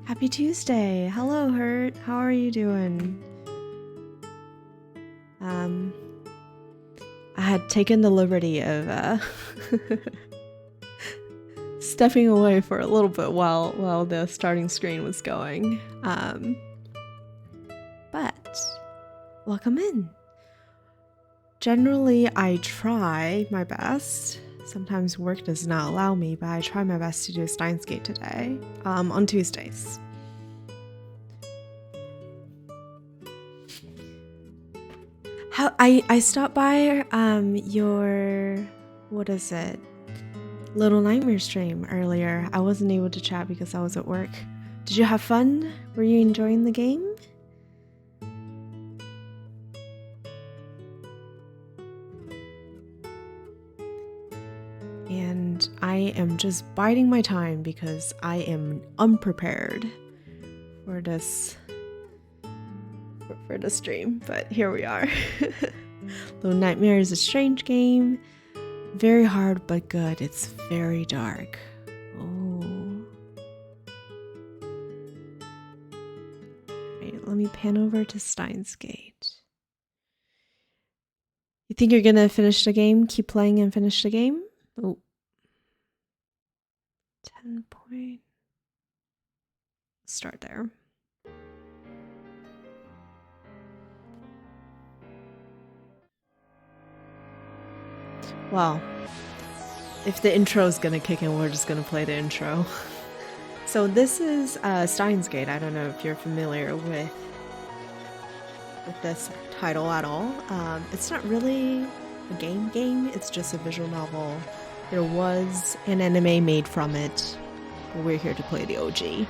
Happy Tuesday. Hello, Hurt. How are you doing? I had taken the liberty of stepping away for a little bit while the starting screen was going. But welcome in. Generally, I try my best. Sometimes work does not allow me, but I try my best to do a Steins Gate today, on Tuesdays. I stopped by your, what is it, Little Nightmare stream earlier. I wasn't able to chat because I was at work. Did you have fun? Were you enjoying the game? And I am just biding my time because I am unprepared for this stream, but here we are. Little Nightmare is a strange game. Very hard but good. It's very dark. Oh. Right, let me pan over to Steins Gate. You think you're gonna finish the game? Keep playing and finish the game? Oh. 10 point. Start there. Well, if the intro is gonna kick in, we're just gonna play the intro. So this is Steins Gate. I don't know if you're familiar with this title at all. It's not really a game, it's just a visual novel. There was an anime made from it, but we're here to play the OG.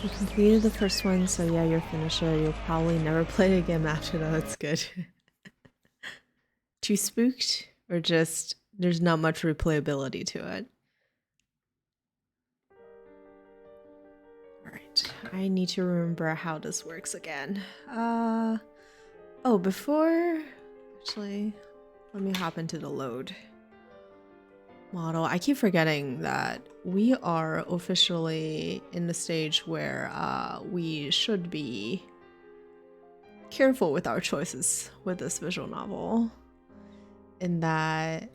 You completed the first one, so yeah, you're finisher. You'll probably never play it again after that. That's good. Too spooked? Or just there's not much replayability to it? Alright, I need to remember how this works again. Oh, before... Actually, let me hop into the load model. I keep forgetting that we are officially in the stage where we should be careful with our choices with this visual novel, in that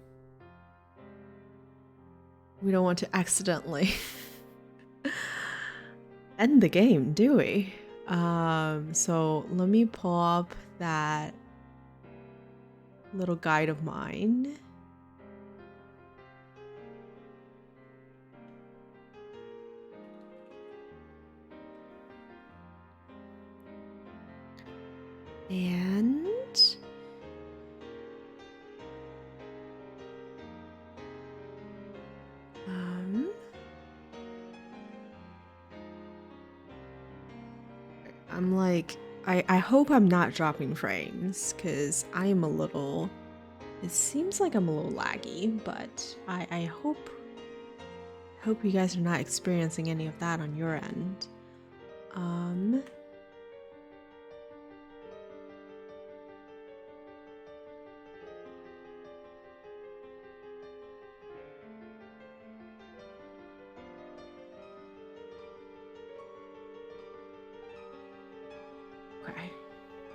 we don't want to accidentally end the game, do we? So let me pull up that little guide of mine. And I'm like, I hope I'm not dropping frames, because I am a little, it seems like I'm a little laggy, but I hope you guys are not experiencing any of that on your end. Okay,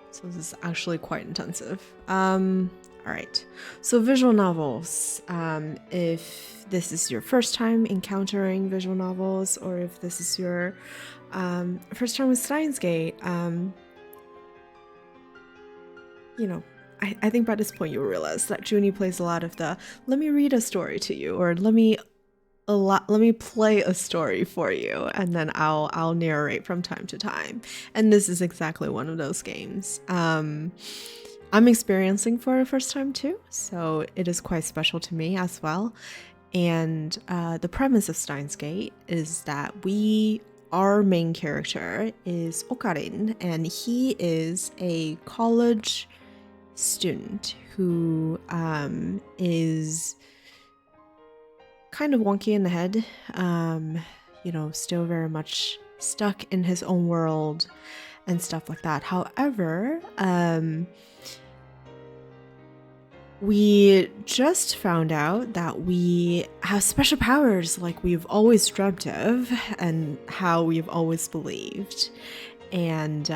so this is actually quite intensive. All right, so visual novels. If this is your first time encountering visual novels, or if this is your first time with Steins Gate, you know, I think by this point you'll realize that Junie plays a lot of the let me read a story to you, or let me play a story for you, and then I'll narrate from time to time. And this is exactly one of those games. I'm experiencing for the first time too, so it is quite special to me as well. And the premise of Steins Gate is that our main character is Okarin, and he is a college student who is kind of wonky in the head, still very much stuck in his own world and stuff like that. However, we just found out that we have special powers like we've always dreamt of and how we've always believed. And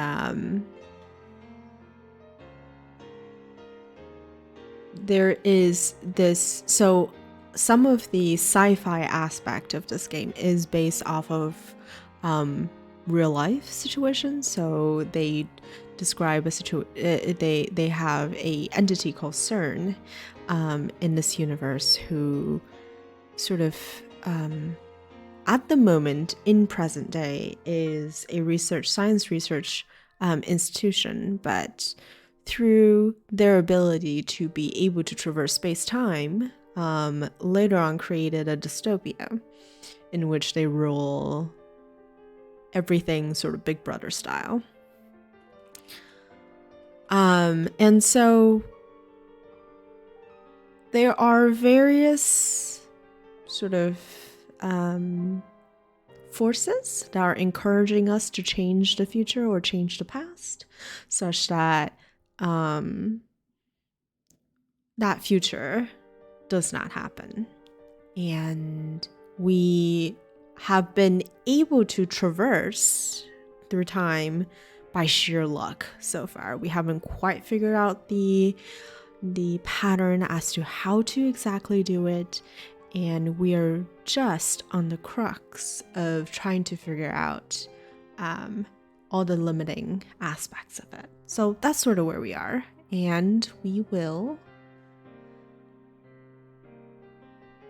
there is this, so some of the sci-fi aspect of this game is based off of real life situations. So they describe they have a entity called CERN in this universe, who sort of at the moment in present day is a science research institution, but through their ability to be able to traverse space-time, later on created a dystopia in which they rule everything sort of Big Brother style. And so there are various sort of forces that are encouraging us to change the future or change the past, such that that future does not happen. And we have been able to traverse through time by sheer luck so far. We haven't quite figured out the pattern as to how to exactly do it, and we are just on the crux of trying to figure out all the limiting aspects of it. So that's sort of where we are, and we will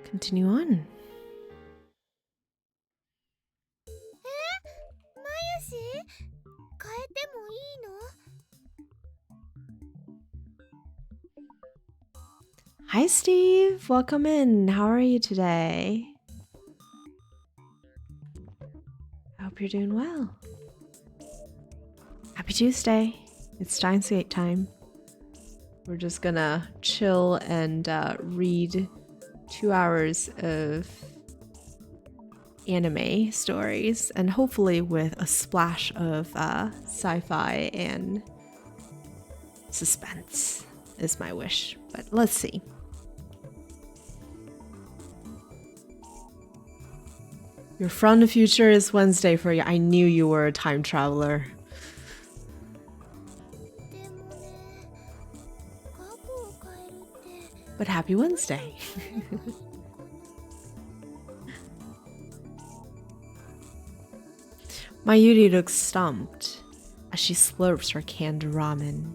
continue on. Hi Steve, welcome in. How are you today? I hope you're doing well. Happy Tuesday. It's Steins time. We're just gonna chill and read 2 hours of anime stories, and hopefully with a splash of sci-fi and suspense is my wish, but let's see. You're from the future is Wednesday for you. I knew you were a time traveler. But happy Wednesday. Mayuri looks stumped as she slurps her canned ramen.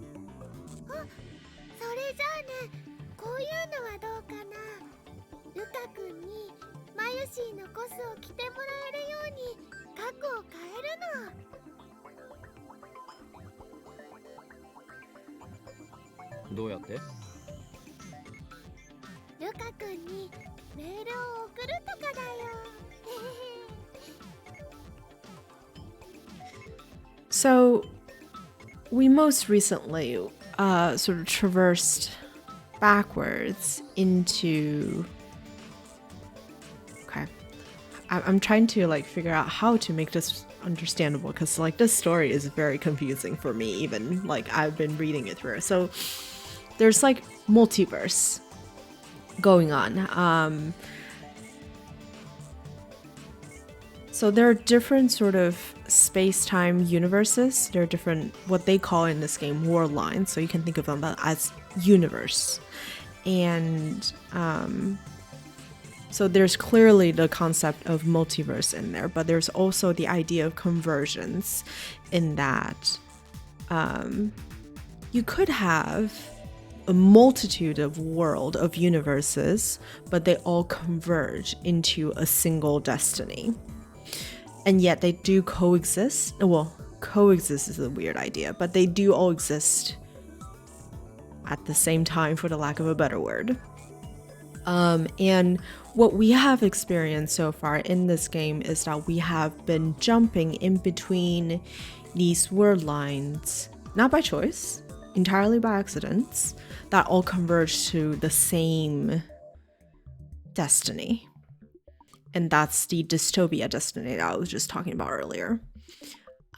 So, we most recently sort of traversed backwards into... Okay. I'm trying to like figure out how to make this understandable, because like this story is very confusing for me, even like I've been reading it through. So there's like multiverse going on. So there are different sort of space-time universes. There are different, what they call in this game, world lines. So you can think of them as universe. And so there's clearly the concept of multiverse in there, but there's also the idea of convergence in that you could have a multitude of universes, but they all converge into a single destiny. And yet they do coexist. Well, coexist is a weird idea, but they do all exist at the same time, for the lack of a better word. And what we have experienced so far in this game is that we have been jumping in between these world lines, not by choice, entirely by accidents, that all converge to the same destiny. And that's the dystopia destiny that I was just talking about earlier.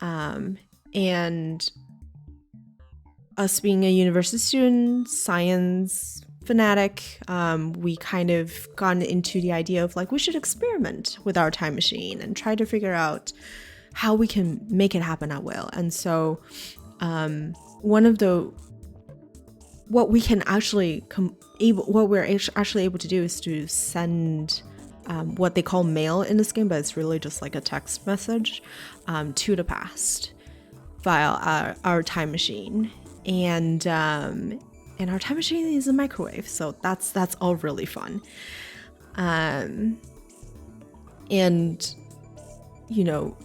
And us being a university student, science fanatic, we kind of gone into the idea of like, we should experiment with our time machine and try to figure out how we can make it happen at will. And so what we're actually able to do is to send what they call mail in this game, but it's really just like a text message to the past via our time machine. And our time machine is a microwave, so that's all really fun. And you know,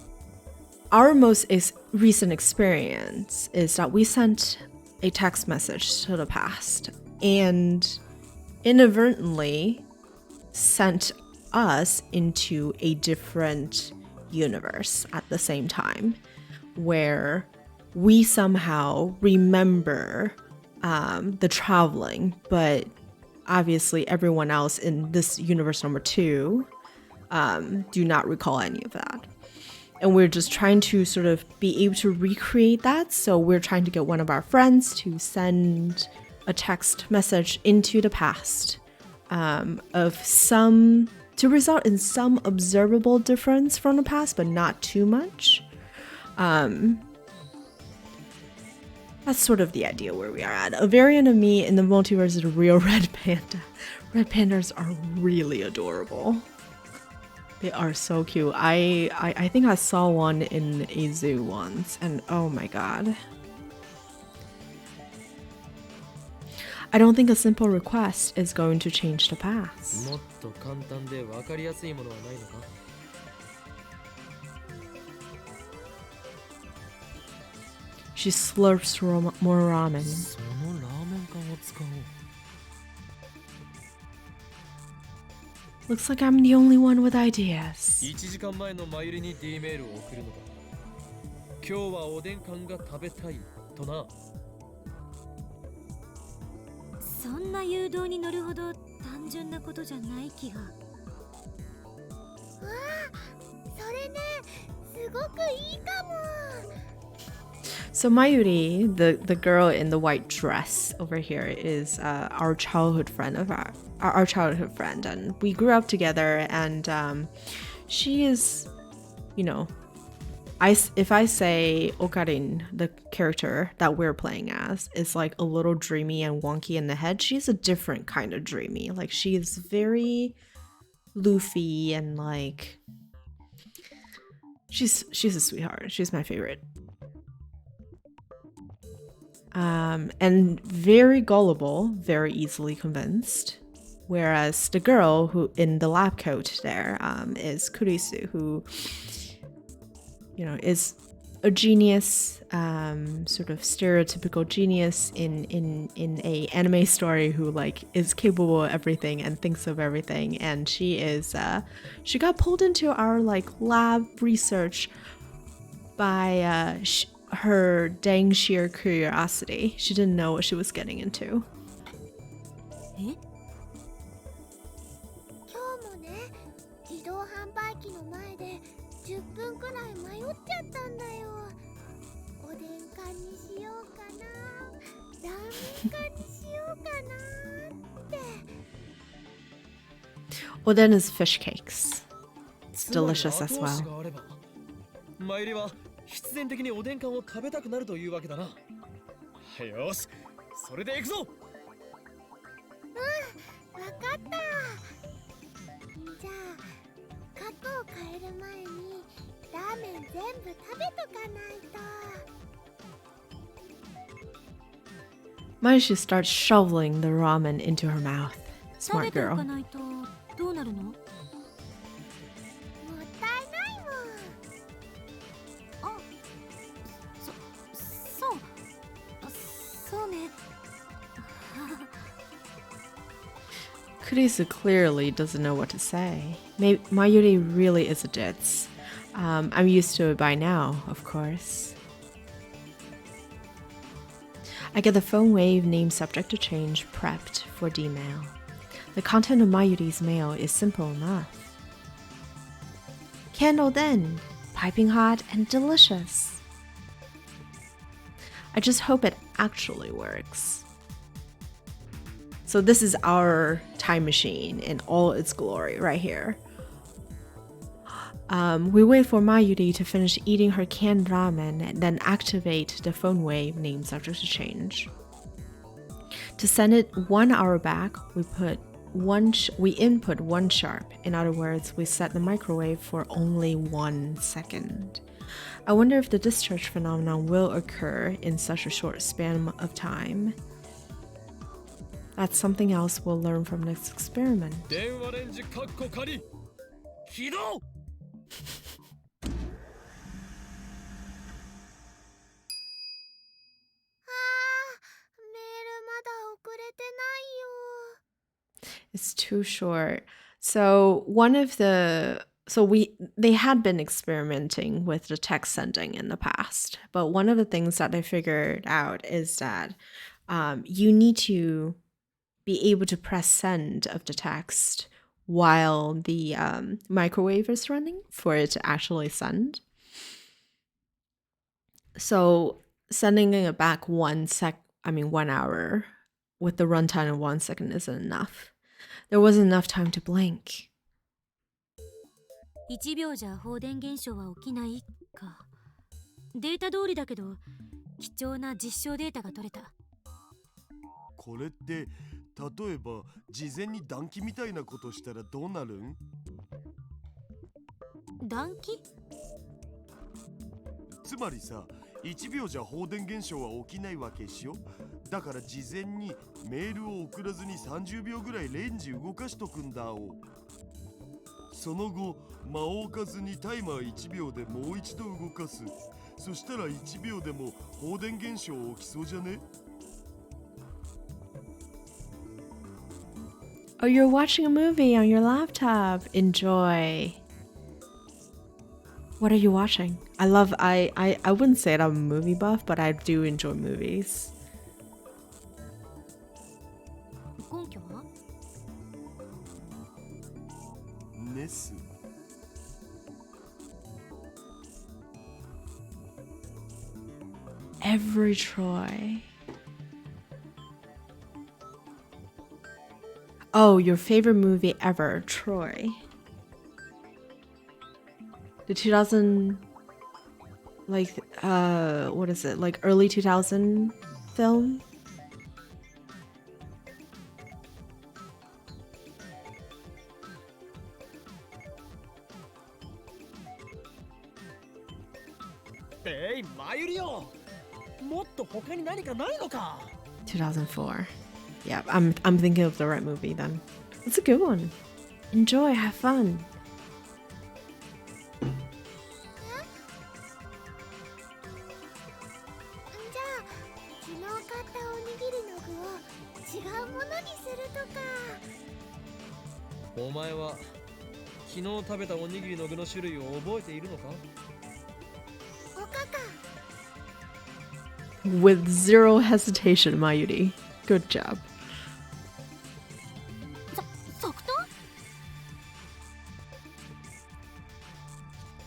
our most recent experience is that we sent a text message to the past and inadvertently sent us into a different universe at the same time, where we somehow remember the traveling, but obviously everyone else in this universe number 2 do not recall any of that. And we're just trying to sort of be able to recreate that. So we're trying to get one of our friends to send a text message into the past to result in some observable difference from the past, but not too much. That's sort of the idea where we are at. A variant of me in the multiverse is a real red panda. Red pandas are really adorable. They are so cute. I think I saw one in a zoo once, and oh my god. I don't think a simple request is going to change the past. She slurps more ramen. Looks like I'm the only one with ideas. So Mayuri, the girl in the white dress over here, is our childhood friend of our childhood friend, and we grew up together. And she is, you know, if I say Okarin, the character that we're playing as, is like a little dreamy and wonky in the head, she's a different kind of dreamy. Like, she is very Luffy and like she's a sweetheart. She's my favorite. And very gullible, very easily convinced. Whereas the girl who in the lab coat there is Kurisu, who, you know, is a genius, sort of stereotypical genius in a anime story, who like is capable of everything and thinks of everything. And she got pulled into our like lab research by her dang sheer curiosity. She didn't know what she was getting into. Oden is fish cakes. It's delicious as well. 必然的におでん缶を食べたくなるというわけだな。よし、それで行くぞ。わかった。じゃあ、過去を変える前にラーメン全部食べとかないと。She starts shoveling the ramen into her mouth. Smart girl. Kurisu clearly doesn't know what to say. Mayuri really is a ditz. I'm used to it by now, of course. I get the phone wave name subject to change prepped for D-mail. The content of Mayuri's mail is simple enough. Candle then, piping hot and delicious. I just hope it actually works. So this is our time machine in all its glory right here. We wait for Mayuri to finish eating her canned ramen and then activate the phone wave name subject to change. To send it 1 hour back, we input 1 sharp. In other words, we set the microwave for only 1 second. I wonder if the discharge phenomenon will occur in such a short span of time. That's something else we'll learn from this experiment. It's too short. So one of the they had been experimenting with the text sending in the past, but one of the things that they figured out is that you need to be able to press send of the text while the microwave is running for it to actually send. So sending it back 1 hour with the runtime of 1 second isn't enough. There wasn't enough time to blink. 1秒じゃ放電現象は起きないか。データ通りだけど貴重な実証データが取れた。これって例えば事前に暖気みたいなことしたらどうなるん？暖気？つまりさ、1秒じゃ放電現象は起きないわけしよ。だから事前にメールを送らずに30秒ぐらいレンジ動かしとくんだお。その後間を置かずにタイマー1秒でもう一度動かす。そしたら1秒でも放電現象起きそうじゃね？ Oh, you're watching a movie on your laptop. Enjoy. What are you watching? I wouldn't say that I'm a movie buff, but I do enjoy movies. 根拠は？ネス。 Every Troy. Oh, your favorite movie ever, Troy. The 2000, what is it? Like early 2000 film? Hey, Mayuri! もっと他に何かないのか? 2004. Yeah, I'm thinking of the right movie then. It's a good one. Enjoy, have fun. じゃあ昨日買ったおにぎりの具を違うものにするとか。お前は昨日食べたおにぎりの具の種類を覚えているのか? おかか。 With zero hesitation, Mayuri. Good job. 即答?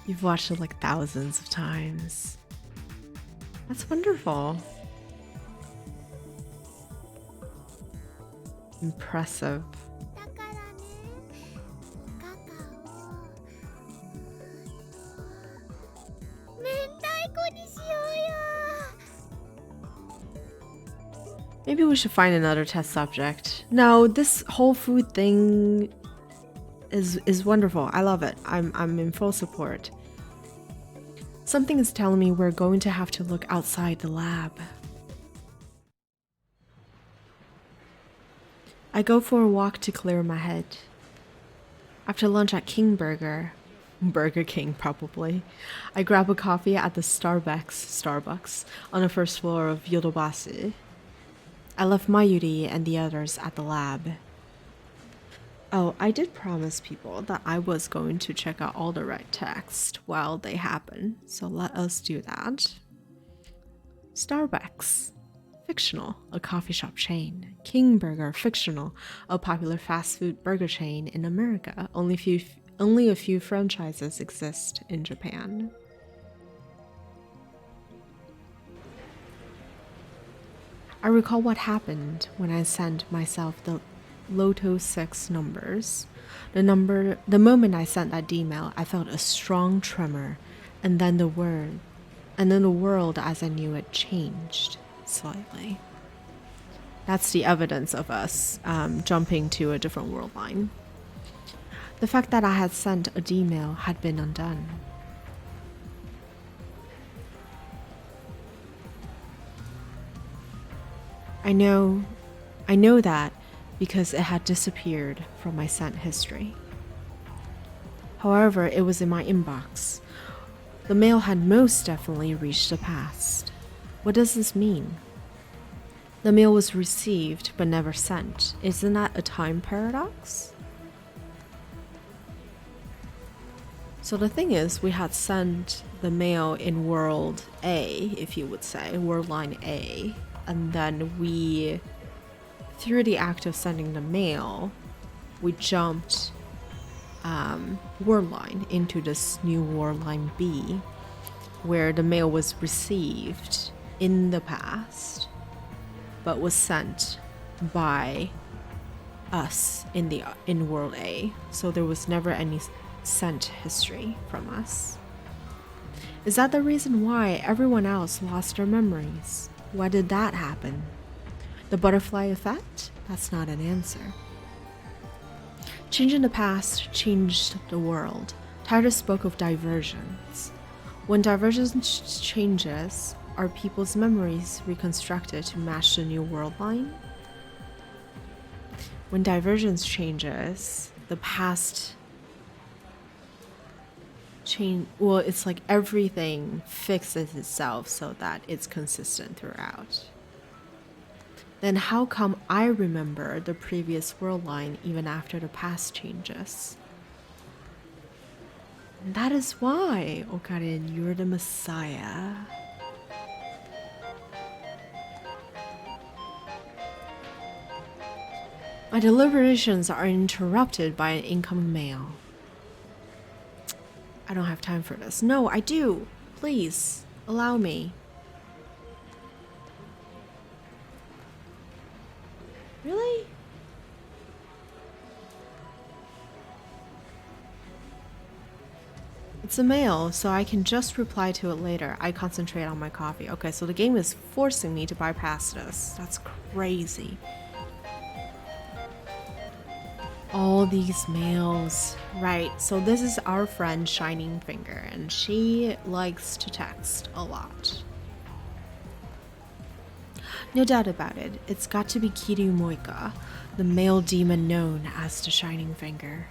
You've watched it like thousands of times. That's wonderful. Impressive. だからね、おかかを明太子にしようよ。 Maybe we should find another test subject. No, this whole food thing is wonderful. I love it. I'm in full support. Something is telling me we're going to have to look outside the lab. I go for a walk to clear my head. After lunch at Burger King probably, I grab a coffee at the Starbucks on the first floor of Yodobashi. I left Mayuri and the others at the lab. Oh, I did promise people that I was going to check out all the right text while they happen, so let us do that. Starbucks, fictional, a coffee shop chain. King Burger, fictional, a popular fast food burger chain in America. Only a few franchises exist in Japan. I recall what happened when I sent myself the Lotto 6 numbers. The moment I sent that email, I felt a strong tremor, and then the world as I knew it changed slightly. That's the evidence of us jumping to a different world line. The fact that I had sent a email had been undone. I know that because it had disappeared from my sent history. However, it was in my inbox. The mail had most definitely reached the past. What does this mean? The mail was received but never sent. Isn't that a time paradox? So the thing is, we had sent the mail in world A, if you would say, world line A, and then we, through the act of sending the mail, we jumped world line into this new world line B, where the mail was received in the past, but was sent by us in world A. So there was never any sent history from us. Is that the reason why everyone else lost their memories? Why did that happen? The butterfly effect? That's not an answer. Changing the past changed the world. Titus spoke of diversions. When divergence changes, are people's memories reconstructed to match the new world line? When divergence changes, the past change. Well, it's like everything fixes itself so that it's consistent throughout. Then how come I remember the previous world line even after the past changes? And that is why, Okarin, you're the Messiah. My deliberations are interrupted by an incoming mail. I don't have time for this. No, I do. Please, allow me. Really? It's a mail, so I can just reply to it later. I concentrate on my coffee. Okay, so the game is forcing me to bypass this. That's crazy. All these mails. Right, so this is our friend Shining Finger, and she likes to text a lot. No doubt about it, it's got to be Kiryu Moika, the male demon known as the Shining Finger.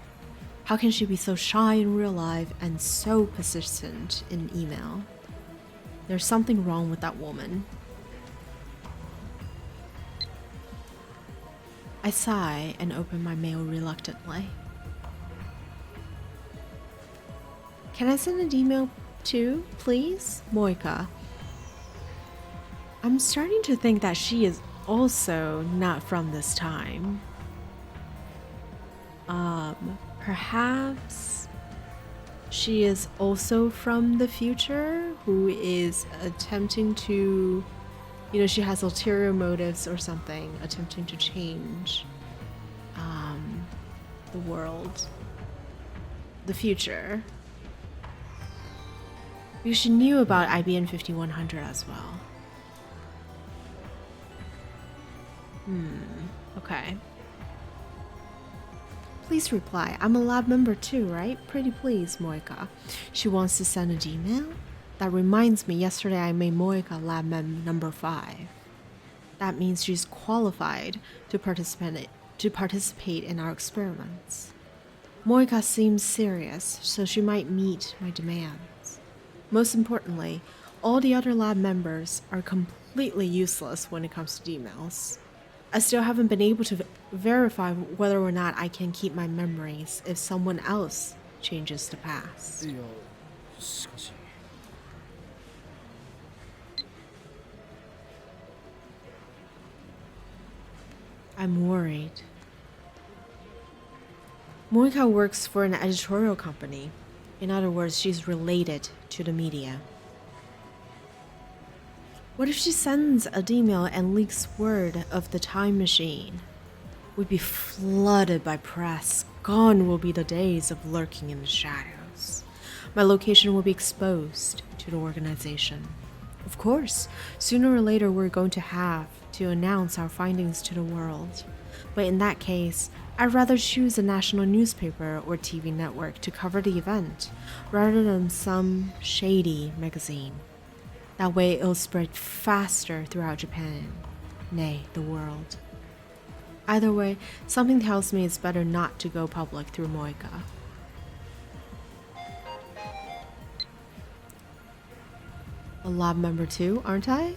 How can she be so shy in real life and so persistent in email? There's something wrong with that woman. I sigh and open my mail reluctantly. Can I send an email too, please? Moika. I'm starting to think that she is also not from this time. Perhaps she is also from the future, who is attempting to, she has ulterior motives or something, attempting to change the world, the future. Because she knew about IBN 5100 as well. Okay. Please reply. I'm a lab member too, right? Pretty please, Moika. She wants to send an email? That reminds me, yesterday I made Moika lab mem number 5. That means she's qualified to participate in our experiments. Moika seems serious, so she might meet my demands. Most importantly, all the other lab members are completely useless when it comes to emails. I still haven't been able to verify whether or not I can keep my memories if someone else changes the past. I'm worried. Moika works for an editorial company. In other words, she's related to the media. What if she sends an email and leaks word of the time machine? We'd be flooded by press. Gone will be the days of lurking in the shadows. My location will be exposed to the organization. Of course, sooner or later we're going to have to announce our findings to the world. But in that case, I'd rather choose a national newspaper or TV network to cover the event, rather than some shady magazine. That way it'll spread faster throughout Japan, nay, the world. Either way, something tells me it's better not to go public through Moika. A lab member too, aren't I?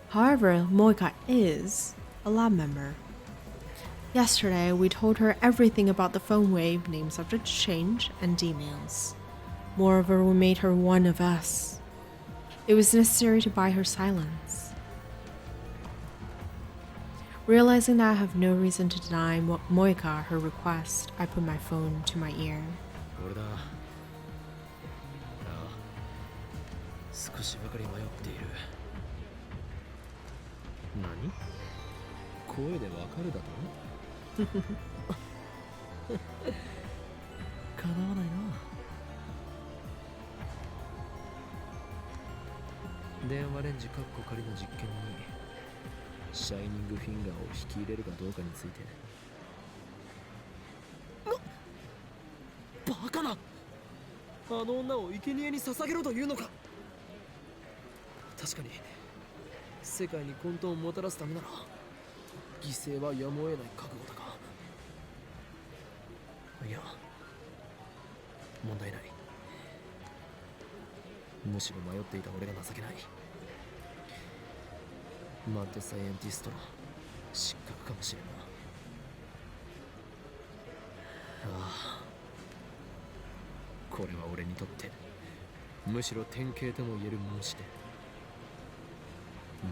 However, Moika is a lab member. Yesterday, we told her everything about the phone wave, name subject change, and emails. Moreover, we made her one of us. It was necessary to buy her silence. Realizing that I have no reason to deny Moika her request, I put my phone to my ear. 俺だ。ああ、少しばかり迷っている。何？声でわかるだと？叶わないな。電話レンジカッコ仮の実験にシャイニングフィンガーを引き入れるかどうかについて。バカな！あの女を生贄に捧げろというのか。確かに世界に混沌をもたらすためなら犠牲はやむを得ない覚悟だが、いや問題ない。むしろ迷っていた俺が情けない。マッドサイエンティストの失格かもしれんな。ああ、これは俺にとってむしろ典型とも言える申し出。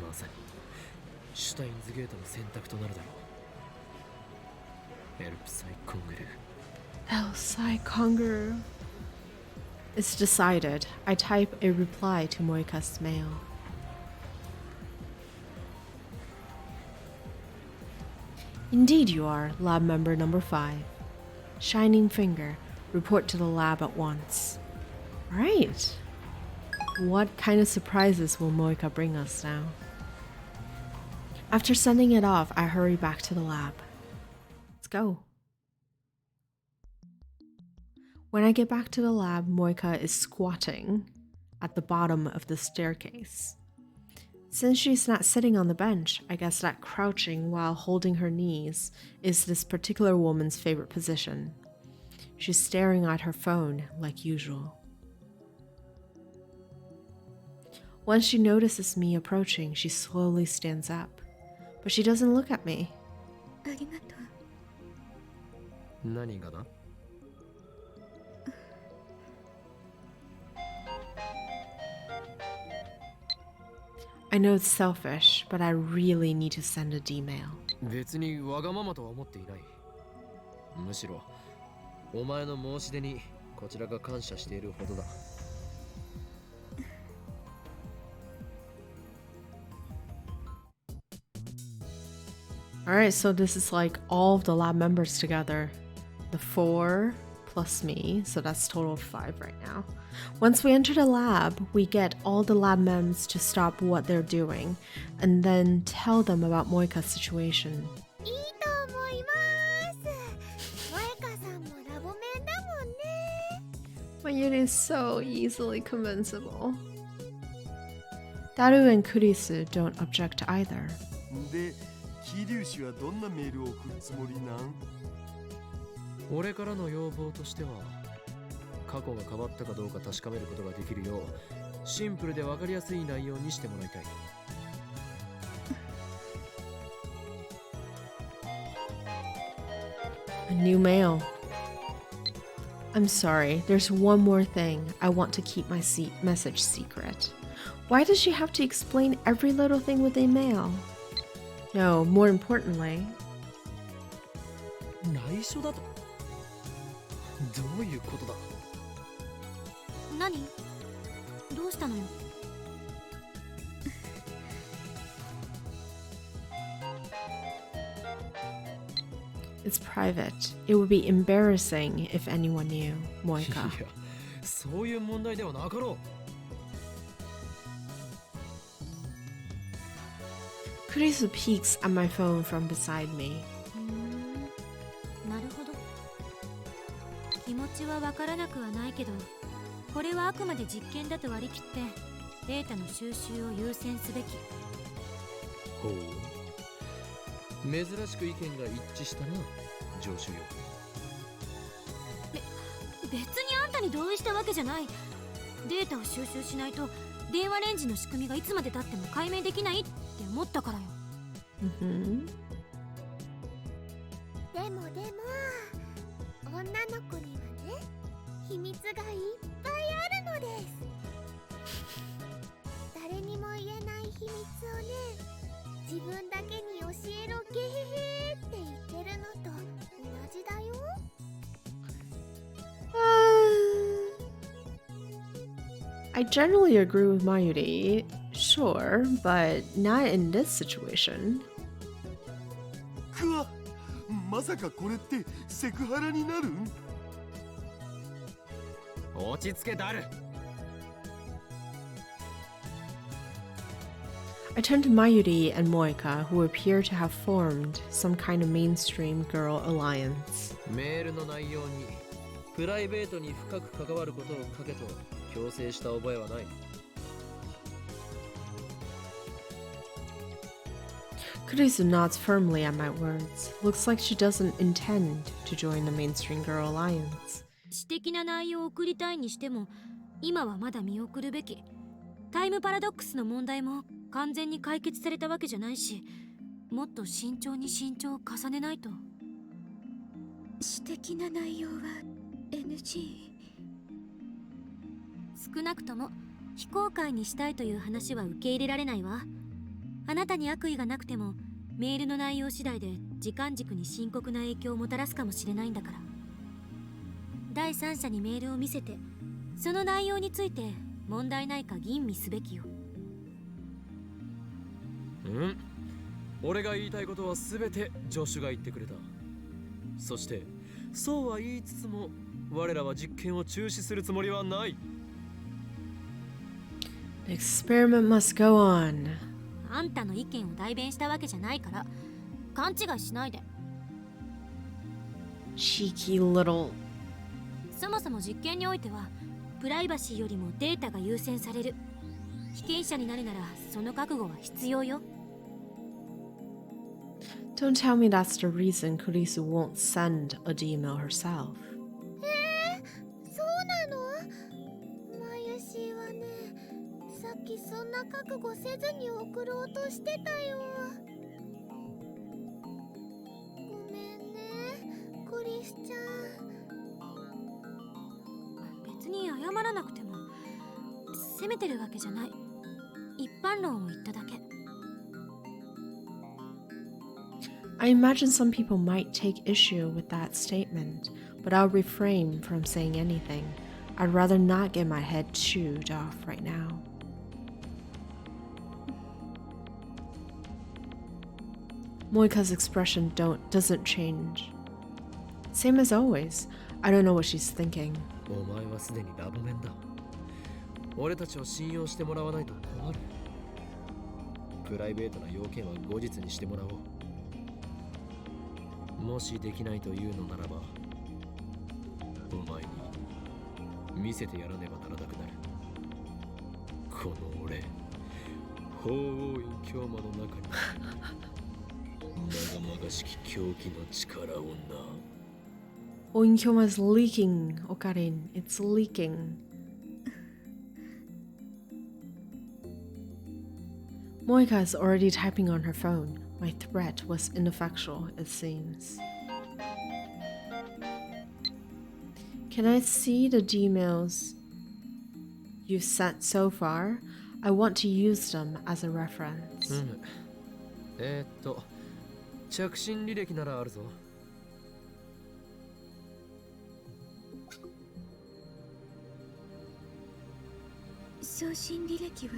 まさにシュタインズゲートの選択となるだろう。エルプサイコングルー。 Elsai Kongaru. It's decided. I type a reply to Moika's mail. Indeed you are, lab member number 5. Shining finger. Report to the lab at once. Right. What kind of surprises will Moika bring us now? After sending it off, I hurry back to the lab. Let's go. When I get back to the lab, Moika is squatting at the bottom of the staircase. Since she's not sitting on the bench, I guess that crouching while holding her knees is this particular woman's favorite position. She's staring at her phone like usual. Once she notices me approaching, she slowly stands up, but she doesn't look at me. ありがとう。何がだ？ I know it's selfish, but I really need to send a D-mail. 別にわがままとは思っていない。むしろお前の申し出にこちらが感謝しているほどだ。Alright, so this is like all of the lab members together. The 4 plus me, so that's total of 5 right now. Once we enter the lab, we get all the lab members to stop what they're doing and then tell them about Moika's situation. いいと思います。萌香さんもラボメンだもんね。 My unit is so easily convincible. Daru and Kurisu don't object either. で、桐生氏はどんなメールを送るつもりなん？俺からの要望としては、過去が変わったかどうか確かめることができるようシンプルで分かりやすい内容にしてもらいたい。 A new mail. I'm sorry, there's one more thing. I want to keep my message secret. Why does she have to explain every little thing with a mail? No, more importantly. 内緒だと？どういうことだ？何？どうしたのよ？ It's private. It would be embarrassing if anyone knew, い Moika. や、そういう問題ではなかろう。 Kurisu peeks at my phone from beside me. なるほど。気持ちはわからなくはないけど、これはあくまで実験だと割り切ってデータの収集を優先すべき。ほう。珍しく意見が一致したな、上司よ。別にあんたに同意したわけじゃない。データを収集しないと電話レンジの仕組みがいつまで経っても解明できないって思ったからよ。Mm-hmm. でも女の子にはね、秘密がいっぱいあのです。誰にも言えない秘密をね、自分だけに教えろゲヘヘって言ってるのと同じだよ。I generally agree with Mayuri, sure, but not in this situation. くわ、まさかこれってセクハラになるん？落ち着けダル。I turn to Mayuri and Moika, who appear to have formed some kind of mainstream girl alliance. メールの内容にプライベートに深く関わることを書けと強制した覚えはない。Kurisu nods firmly at my words. Looks like she doesn't intend to join the mainstream girl alliance. 私的な内容を送りたいにしても、今はまだ見送るべき。タイムパラドックスの問題も完全に解決されたわけじゃないし、もっと慎重に慎重を重ねないと。私的な内容は NG。少なくとも非公開にしたいという話は受け入れられないわ。あなたに悪意がなくても、メールの内容次第で時間軸に深刻な影響をもたらすかもしれないんだから。第三者にメールを見せて、その内容について問題ないか吟味すべきよ。俺が言いたいことは全て助手が言ってくれた。そしてそうは言いつつも、我らは実験を中止するつもりはない。The experiment must go on. あんたの意見を代弁したわけじゃないから、勘違いしないで。Cheeky little. そもそも実験においてはプライバシーよりもデータが優先される。被験者になるならその覚悟は必要よ。Don't tell me that's the reason Kurisu won't send a email herself. そうなの？まゆしはね、さっきそんな覚悟せずに送ろうとしてたよ。ごめんね、クリスちゃん。別に謝らなくても、責めてるわけじゃない。一般論を言っただけ。I imagine some people might take issue with that statement, but I'll refrain from saying anything. I'd rather not get my head chewed off right now. Moika's expression doesn't change. Same as always. I don't know what she's thinking. お前はすでにラブメンだ。俺たちを信用してもらわないと困る。プライベートな要件は後日にしてもらおう。もしできないというのならば、お前に見せてやらねばならなくなる。この俺、法王院教魔の中にまがまがしき狂気の力をな。Oinkyoma is leaking, Okarin. It's leaking. Moika is already typing on her phone. My threat was ineffectual, it seems. Can I see the emails you've sent so far? I want to use them as a reference. 着信履歴ならあるぞ。送信履歴は？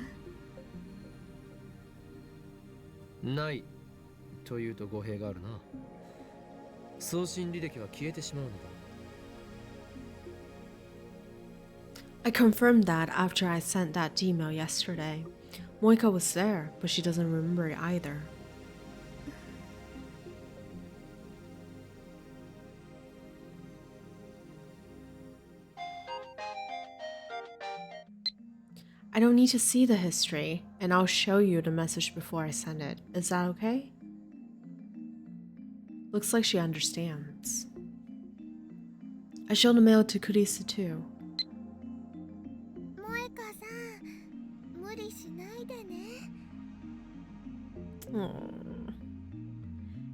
ないというと語弊があるな。送信履歴は消えてしまうのだ。I confirmed that after I sent that email yesterday. Moika was there, but she doesn't remember it either. I don't need to see the history, and I'll show you the message before I send it. Is that okay? Looks like she understands. I show the mail to Kurisu too. 萌香さん、無理しないでね。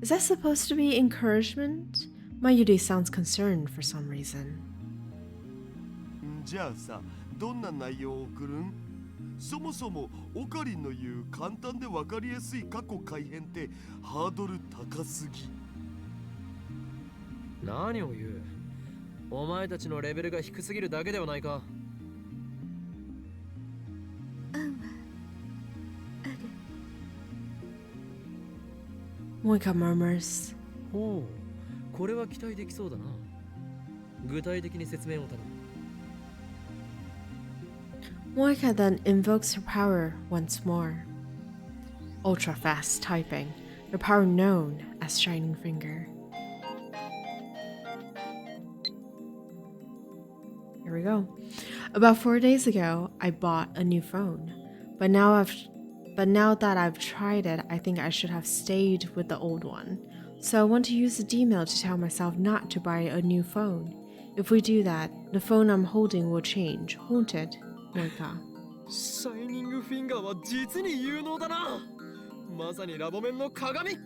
Is that supposed to be encouragement? Mayuri sounds concerned for some reason. じゃあさ、どんな内容を送るん？そもそもオカリンの言う簡単で分かりやすい過去改変ってハードル高すぎ。何を言う。お前たちのレベルが低すぎるだけではないか。Moika murmurs. ほう、これは期待できそうだな。具体的に説明を頼む。Moika then invokes her power once more. Ultra fast typing, the power known as Shining Finger. Here we go. About 4 days ago, I bought a new phone, but now that I've tried it, I think I should have stayed with the old one. So I want to use the D-mail to tell myself not to buy a new phone. If we do that, the phone I'm holding will change, won't it, Moika? シャイニングフィンガーは実に有能だな。まさにラボ面の鏡。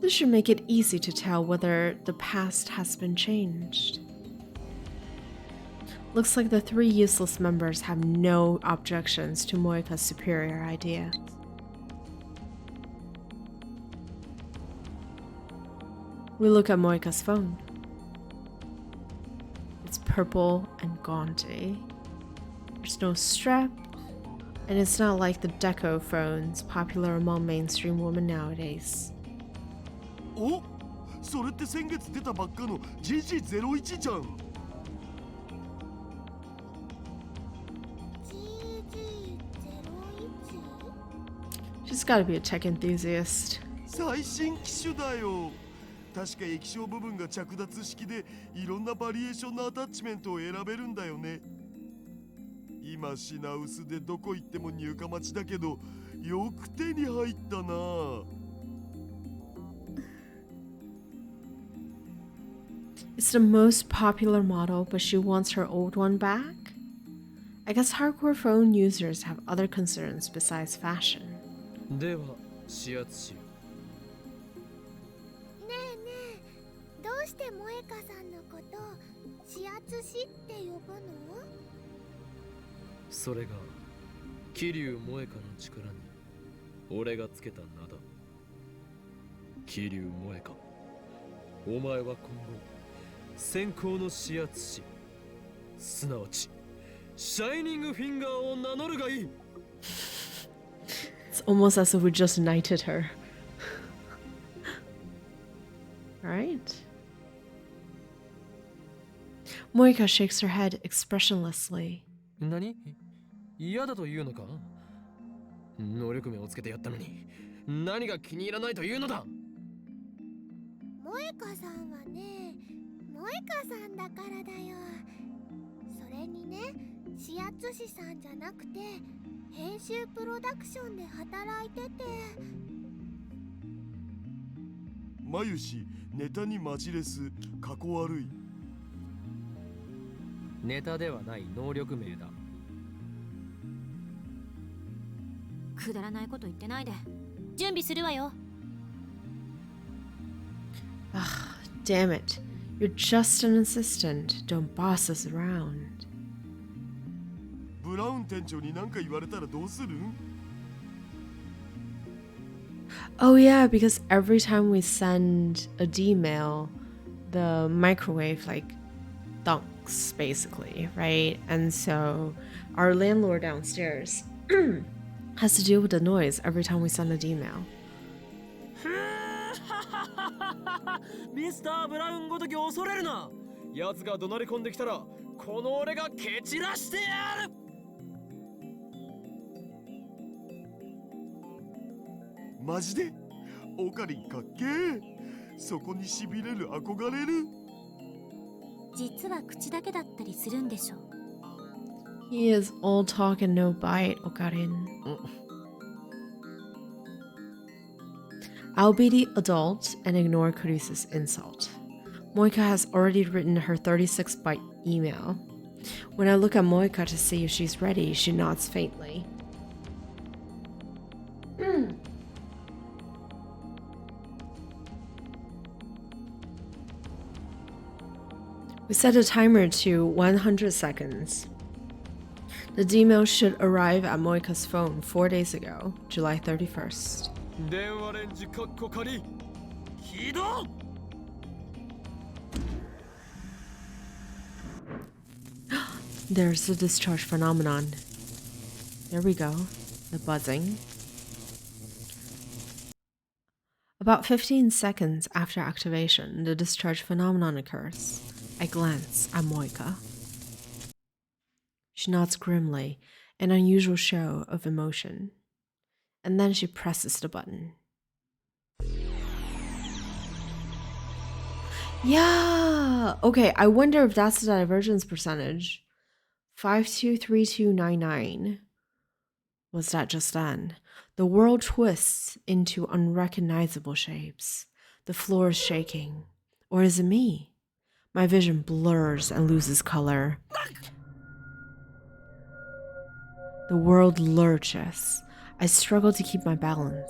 This should make it easy to tell whether the past has been changed. Looks like the 3 useless members have no objections to Moika's superior idea. We look at Moika's phone. It's purple and gaudy. There's no strap, and it's not like the deco phones popular among mainstream women nowadays. お、それって先月出たばっかの GG01 じゃん。She's gotta be a tech enthusiast. 最新機種だよ。確か液晶部分が着脱式でいろんなバリエーションのアタッチメントを選べるんだよね。今品薄でどこ行っても入荷待ちだけどよく手に入ったな。It's the most popular model, but she wants her old one back? I guess hardcore phone users have other concerns besides fashion. では、指圧し。ねえねえ、どうして萌香さんのこと指圧師って呼ぶの？それが桐生萌香の力に俺がつけた名だ。桐生萌香、お前は今後先行の指圧師、すなわちシャイニングフィンガーを名乗るがいい。It's almost as if we just knighted her. Right? Moika shakes her head expressionlessly. 何？嫌だというのか？能力名をつけてやったのに何が気に入らないというのだ。萌香さんはね、萌香さんだからだよ。それにね、指圧師さんじゃなくて編集プロダクションで働いてて。まゆし、ネタにマジレス、かこ悪い。ネタではない能力名だ。くだらないこと言ってないで。準備するわよ。Ah, damn it. You're just an assistant. Don't boss us around. ブラウン店長に何か言われたらどうするん？ Oh yeah, because every time we send a D-mail, the microwave like dunks basically, right? And so our landlord downstairs has to deal with the noise every time we send a D-mail. ミスター・ブラウンごとき恐れるな。奴が怒鳴り込んできたらこの俺が蹴散らしてやる。マジで？オカリンかっけー。そこにしびれる、憧れる。実は口だけだったりするんでしょ。He is all talk and no bite, Okarin. I'll be the adult and ignore Kurisa's insult. Moika has already written her 36-byte email. When I look at Moika to see if she's ready, she nods faintly. We set a timer to 100 seconds. The email should arrive at Moika's phone 4 days ago, July 31st. 電話レンジカッコ仮起動 There's the discharge phenomenon. There we go. The buzzing. About 15 seconds after activation, the discharge phenomenon occurs. I glance at Moika. She nods grimly, an unusual show of emotion. And then she presses the button. Yeah! Okay, I wonder if that's the divergence percentage. 523299. Was that just then? The world twists into unrecognizable shapes. The floor is shaking. Or is it me? My vision blurs and loses color. The world lurches. I struggle to keep my balance.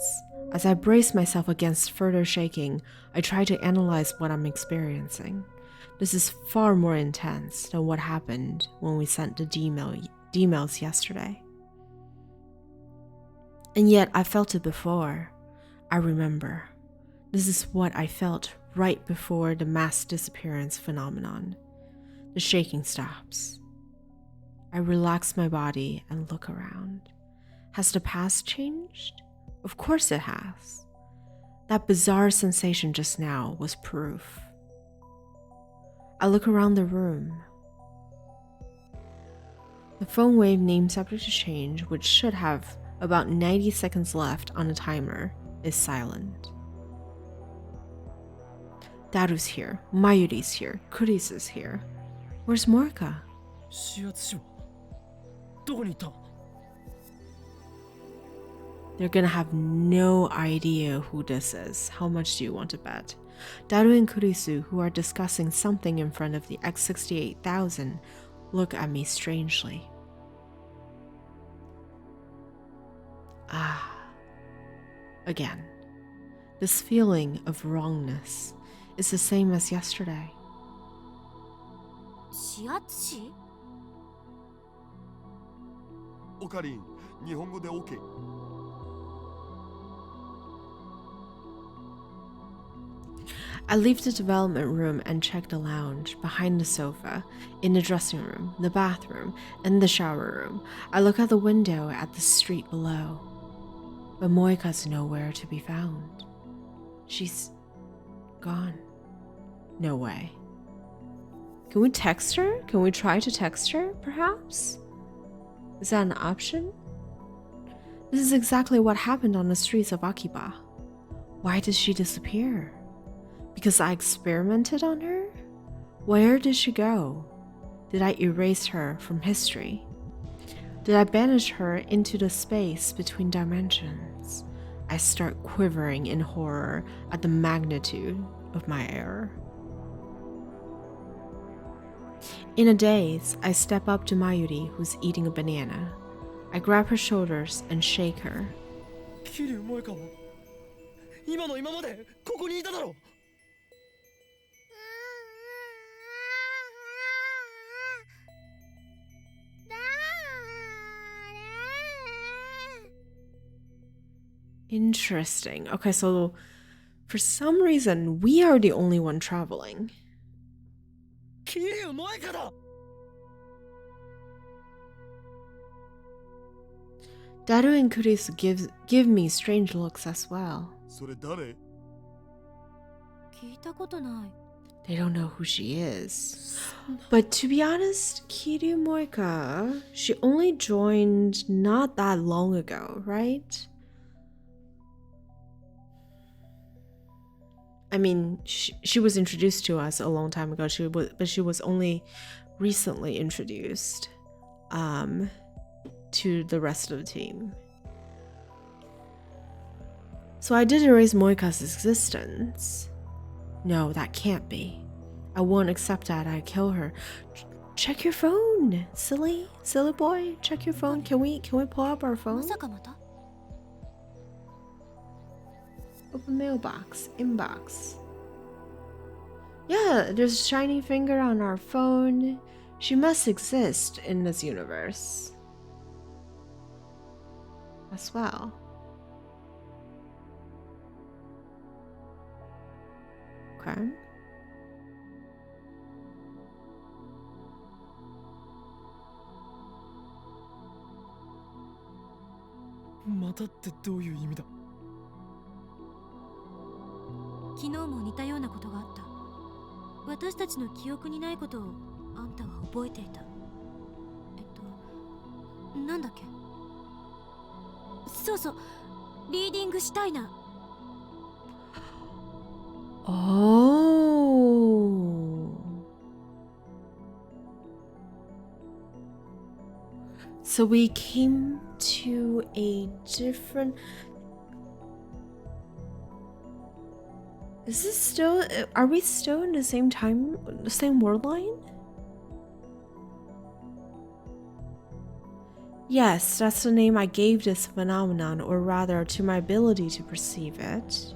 As I brace myself against further shaking, I try to analyze what I'm experiencing. This is far more intense than what happened when we sent the emails yesterday. And yet I felt it before. I remember. This is what I felt right before the mass disappearance phenomenon. The shaking stops. I relax my body and look around. Has the past changed? Of course it has. That bizarre sensation just now was proof. I look around the room. The phone wave name subject to change, which should have about 90 seconds left on the timer, is silent. Daru's here, Mayuri's here, Kuris is here. Where's Morika? 指圧師はどこに行った They're gonna have no idea who this is. How much do you want to bet? Daru and Kurisu, who are discussing something in front of the X68000, look at me strangely. Again. This feeling of wrongness is the same as yesterday. 指圧師オカリン、日本語で OK。I leave the development room and check the lounge, behind the sofa, in the dressing room, the bathroom, and the shower room. I look out the window at the street below. But Moika's nowhere to be found. She's gone. No way. Can we text her? Can we try to text her, perhaps? Is that an option? This is exactly what happened on the streets of Akiba. Why did she disappear? Because I experimented on her? Where did she go? Did I erase her from history? Did I banish her into the space between dimensions? I start quivering in horror at the magnitude of my error. In a daze, I step up to Mayuri, who's eating a banana. I grab her shoulders and shake her. 桐生萌香も今の今までここにいただろ Interesting. Okay, so for some reason, we are the only one traveling. 桐生萌香だ Daru and Kuris give me strange looks as well. それ誰 聞いたことない They don't know who she is. But to be honest, Kiryu Moika, she only joined not that long ago, right? I mean, she was introduced to us a long time ago, but she was only recently introduced to the rest of the team. So I did erase Moika's existence. No, that can't be. I won't accept that. I kill her. Check your phone, silly boy. Check your phone. Can we pull up our ま phone? さかまた Open mailbox, inbox. Yeah, there's a shiny finger on our phone. She must exist in this universe as well. Okay. またってどういう意味だ。昨日も似たようなことがあった。私たちの記憶にないことをあんたは覚えていた。なんだっけ。そうそう、リーディングしたいな。Oh. So we came to a different... Is this still... Are we still in the same time? The same world line? Yes, that's the name I gave this phenomenon, or rather to my ability to perceive it.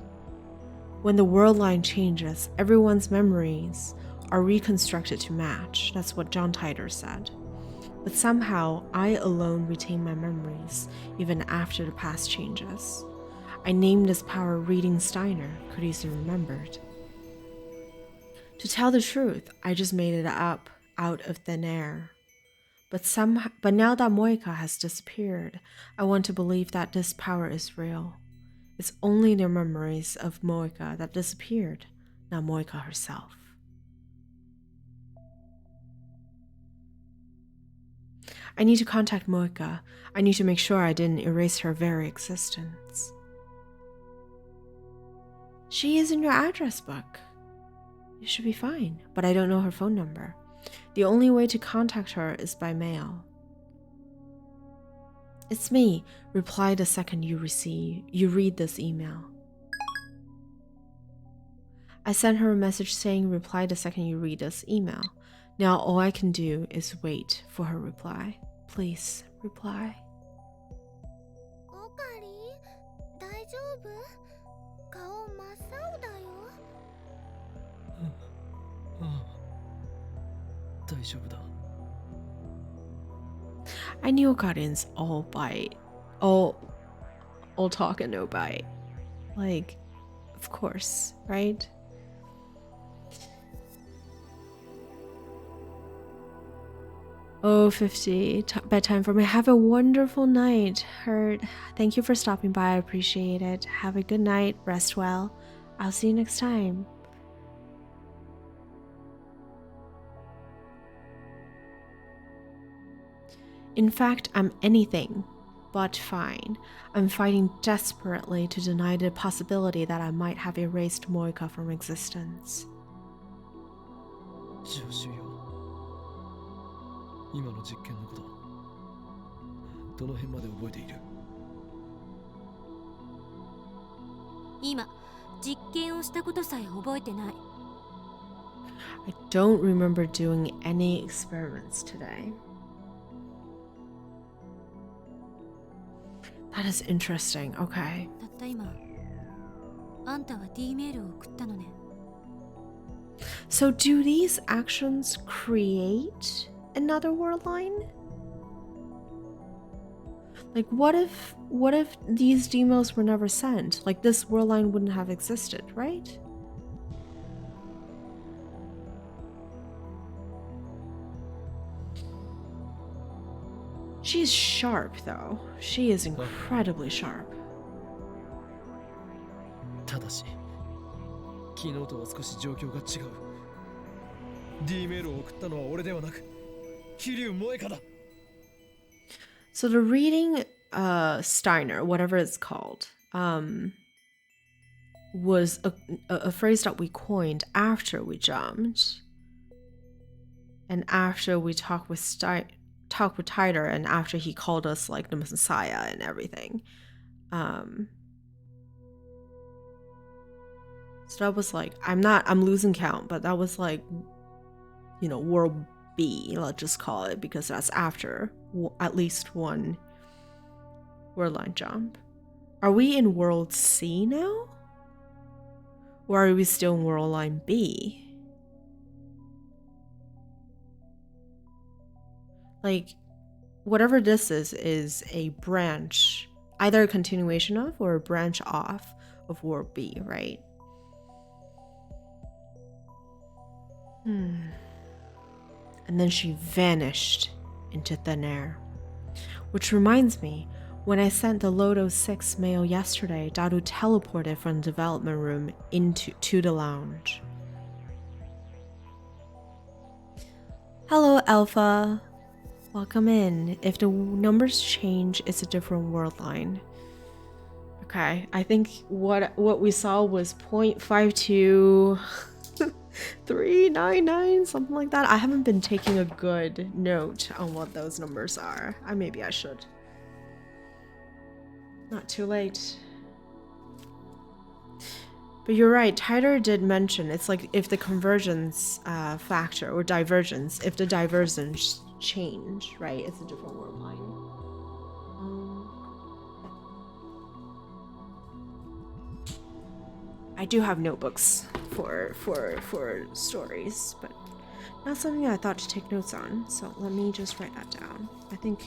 When the world line changes, everyone's memories are reconstructed to match. That's what John Titor said. But somehow, I alone retain my memories, even after the past changes. I named this power Reading Steiner, Carissa remembered. To tell the truth, I just made it up out of thin air. But now that Moika has disappeared, I want to believe that this power is real. It's only the memories of Moika that disappeared, not Moika herself. I need to contact Moika. I need to make sure I didn't erase her very existence. She is in your address book. You should be fine, but I don't know her phone number. The only way to contact her is by mail. It's me. Reply the second you read this email. I sent her a message saying reply the second you read this email. Now all I can do is wait for her reply. Please reply. オカリ大丈夫？顔真っ青だよ。大丈夫だ。I knew Okarin's all bite. All talk and no bite. Like, of course, right? Oh, 50. Bedtime for me. Have a wonderful night, Hurt. Thank you for stopping by. I appreciate it. Have a good night. Rest well. I'll see you next time. In fact, I'm anything but fine. I'm fighting desperately to deny the possibility that I might have erased Moika from existence. 助手よ。今の実験のこと、どの辺まで覚えている？今、実験をしたことさえ覚えてない。I don't remember doing any experiments today. That is interesting. Okay. たった今、あんたは D メールを送ったのね。So do these actions create another world line? Like what if these demos were never sent? Like this world line wouldn't have existed, right? She's sharp though. She is incredibly sharp. ただし、昨日とは少し状況が違う。D メールを送ったのは俺ではなく、桐生萌香だ。So the reading Steiner, whatever it's called, was a phrase that we coined after we jumped. And after we talked with Titor, and after he called us like the Messiah and everything. So that was like, I'm losing count, but that was like, you know, world B, let's just call it, because that's after at least one world line jump. Are we in world C now? Or are we still in world line B? Like, whatever this is a branch, either a continuation of or a branch off of World B, right? And then she vanished into thin air. Which reminds me, when I sent the Loto 6 mail yesterday, Daru teleported from the development room to the lounge. Hello, Alpha. Welcome in. If the numbers change, it's a different world line. Okay, I think what we saw was 0.52399, something like that. I haven't been taking a good note on what those numbers are. Maybe I should. Not too late. But you're right, Tyler did mention it's like if the convergence factor or divergence, if the divergence change, right? It's a different world line. I do have notebooks for stories, but not something I thought to take notes on. So let me just write that down. I think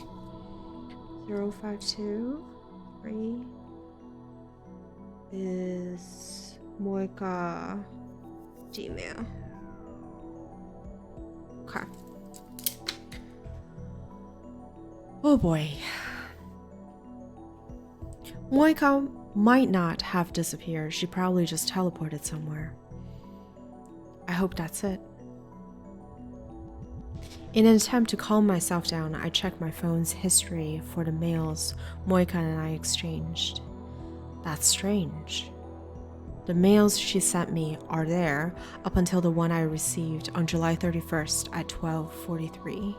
0523 is Moika Gmail. Okay. Oh boy. Moika might not have disappeared. She probably just teleported somewhere. I hope that's it. In an attempt to calm myself down, I checked my phone's history for the mails Moika and I exchanged. That's strange. The mails she sent me are there up until the one I received on July 31st at 12:43.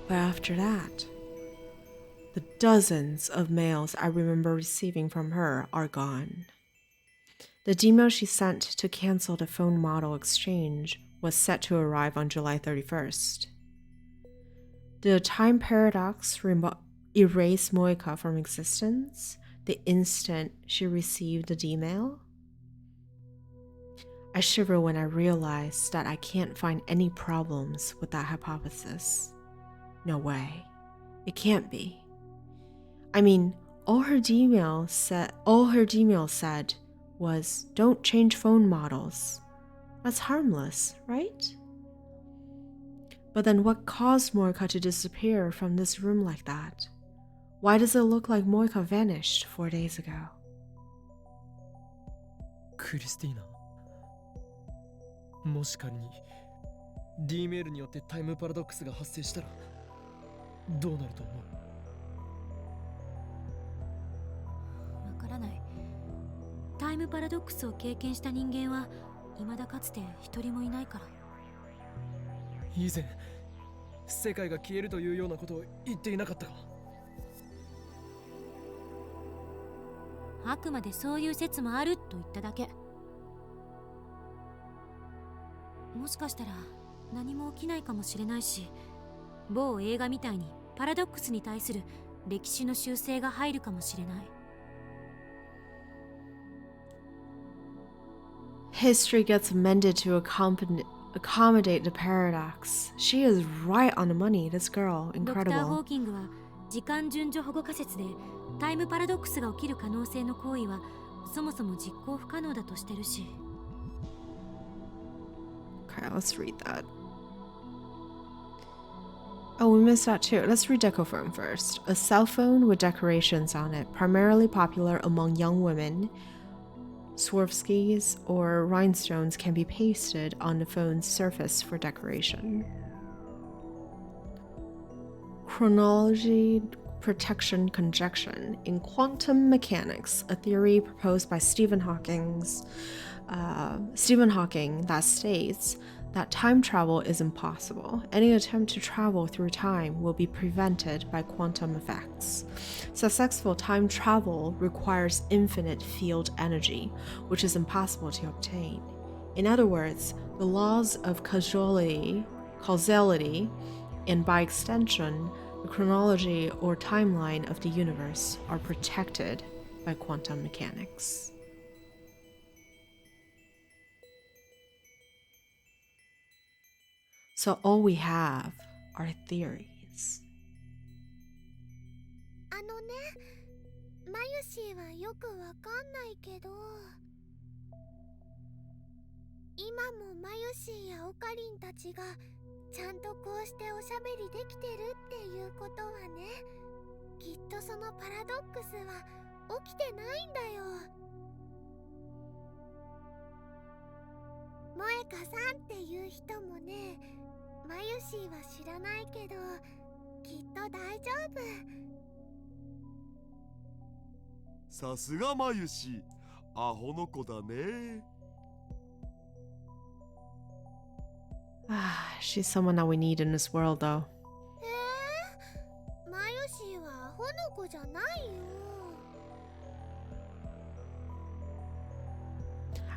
But after that, the dozens of mails I remember receiving from her are gone. The email she sent to cancel the phone model exchange was set to arrive on July 31st. Did the time paradox erase Moika from existence the instant she received the email? I shiver when I realize that I can't find any problems with that hypothesis. No way. It can't be. I mean, all her email said was, don't change phone models. That's harmless, right? But then what caused Moika to disappear from this room like that? Why does it look like Moika vanished 4 days ago? クリスティーナ、もし仮に D メールによってタイムパラドックスが発生したらどうなると思う？わからない。タイムパラドックスを経験した人間は未だかつて一人もいないから。以前世界が消えるというようなことを言っていなかったか？あくまでそういう説もあると言っただけ。もしかしたら何も起きないかもしれないし、某映画みたいにパラドックスに対する歴史の修正が入るかもしれない。History gets amended to accommodate the paradox. She is right on the money, this girl. ドクター・ホ Incredible. ーキングは時間順序保護仮説でタイムパラドックスが起きる可能性の行為はそもそも実行不可能だとしてるし。Okay, let's read that. Oh, we missed that too. Let's read Decophone first. A cell phone with decorations on it, primarily popular among young women. Swarovskis or rhinestones can be pasted on the phone's surface for decoration. Chronology protection conjecture in quantum mechanics, a theory proposed by Stephen Hawking that states that time travel is impossible. Any attempt to travel through time will be prevented by quantum effects. Successful time travel requires infinite field energy, which is impossible to obtain. In other words, the laws of causality, and by extension, the chronology or timeline of the universe are protected by quantum mechanics. So all we have are theories. あのね、マユシーはよくわかんないけど、今もマユシーやオカリンたちがちゃんとこうしておしゃべりできてるっていうことはね、きっとそのパラドックスは起きてないんだよ。萌香さんっていう人もね、マユシーは知らないけど、きっと大丈夫。さすがマユシ、アホの子だね。She's someone that we need in this world, though. マユシーはアホの子じゃないよ。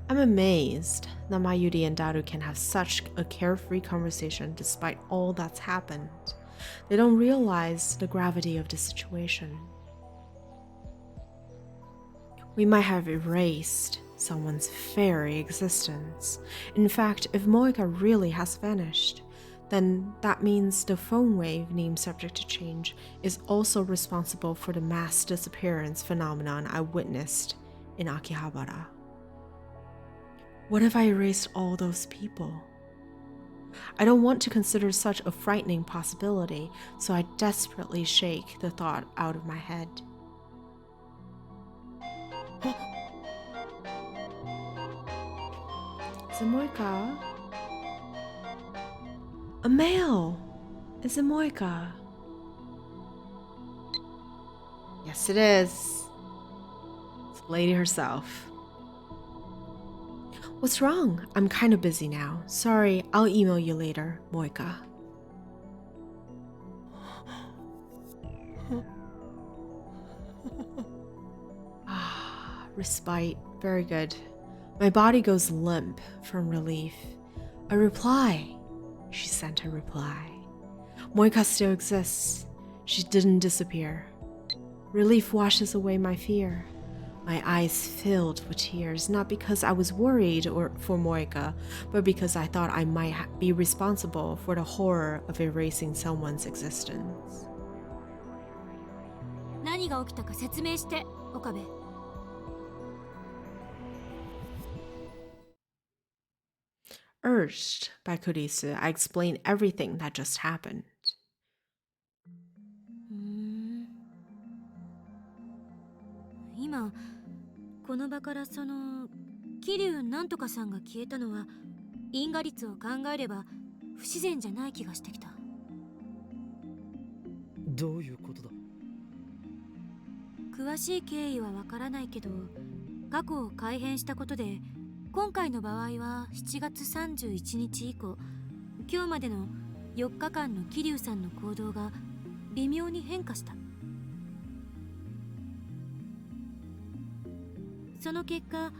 I'm amazed that Mayuri and Daru can have such a carefree conversation despite all that's happened. They don't realize the gravity of the situation. We might have erased someone's very existence. In fact, if Moika really has vanished, then that means the phone wave named Subject to Change is also responsible for the mass disappearance phenomenon I witnessed in Akihabara. What if I erased all those people? I don't want to consider such a frightening possibility, so I desperately shake the thought out of my head. Is it Moika? A male! Is it Moika? Yes, it is. It's the lady herself. What's wrong? I'm kind of busy now. Sorry, I'll email you later, Moika. Respite. Very good. My body goes limp from relief. A reply. She sent a reply. Moika still exists. She didn't disappear. Relief washes away my fear. My eyes filled with tears, not because I was worried for Moika, but because I thought I might be responsible for the horror of erasing someone's existence. 何が起きたか説明して、岡部。Urged by Kurisu, I explained everything that just happened. 今この場からその桐生なんとかさんが消えたのは因果率を考えれば不自然じゃない気がしてきた。どういうことだ？詳しい経緯はわからないけど、過去を改変したことで今回の場合は7月31日以降、今日までの4日間の桐生さんの行動が微妙に変化した。その結果、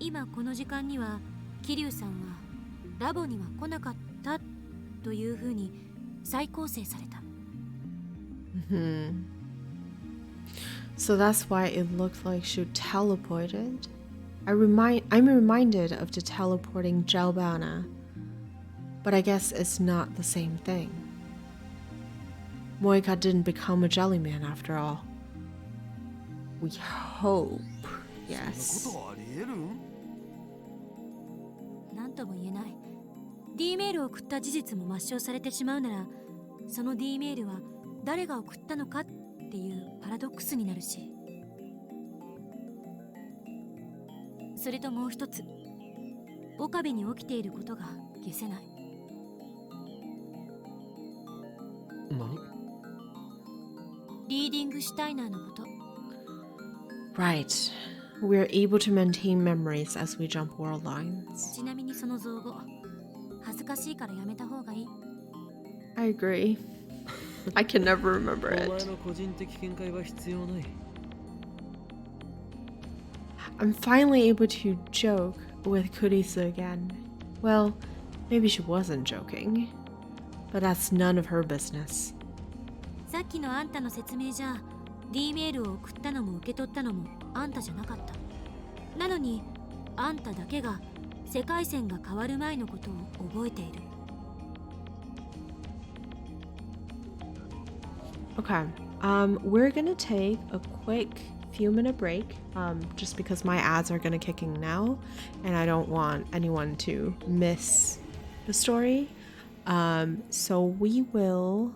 今この時間には桐生さんはラボには来なかったというふうに再構成された。So that's why it looked like she teleported. I'm reminded of the teleporting Gelbana, but I guess it's not the same thing. Moika didn't become a jellyman after all. We hope, yes. そんなことありえるん？なんとも言えない。D メールを送った事実も抹消されてしまうなら、その D メールは誰が送ったのかっていうパラドックスになるし、それともう一つ、岡部に起きていることが消せない。何？リーディングシュタイナーのこと。Right. We're able to maintain memories as we jump world lines. ちなみにその造語、恥ずかしいからやめた方がいい。I agree. I can never remember お前 it. の個人的見解は必要ない。I'm finally able to joke with Kurisu again. Well, maybe she wasn't joking, but that's none of her business. さっきのあんたの説明じゃ、D メールを送ったのも受け取ったのもあんたじゃなかった。なのに、あんただけが世界線が変わる前のことを覚えている。Okay. We're gonna take a quick few minute break, just because my ads are gonna kick in now, and I don't want anyone to miss the story. So we will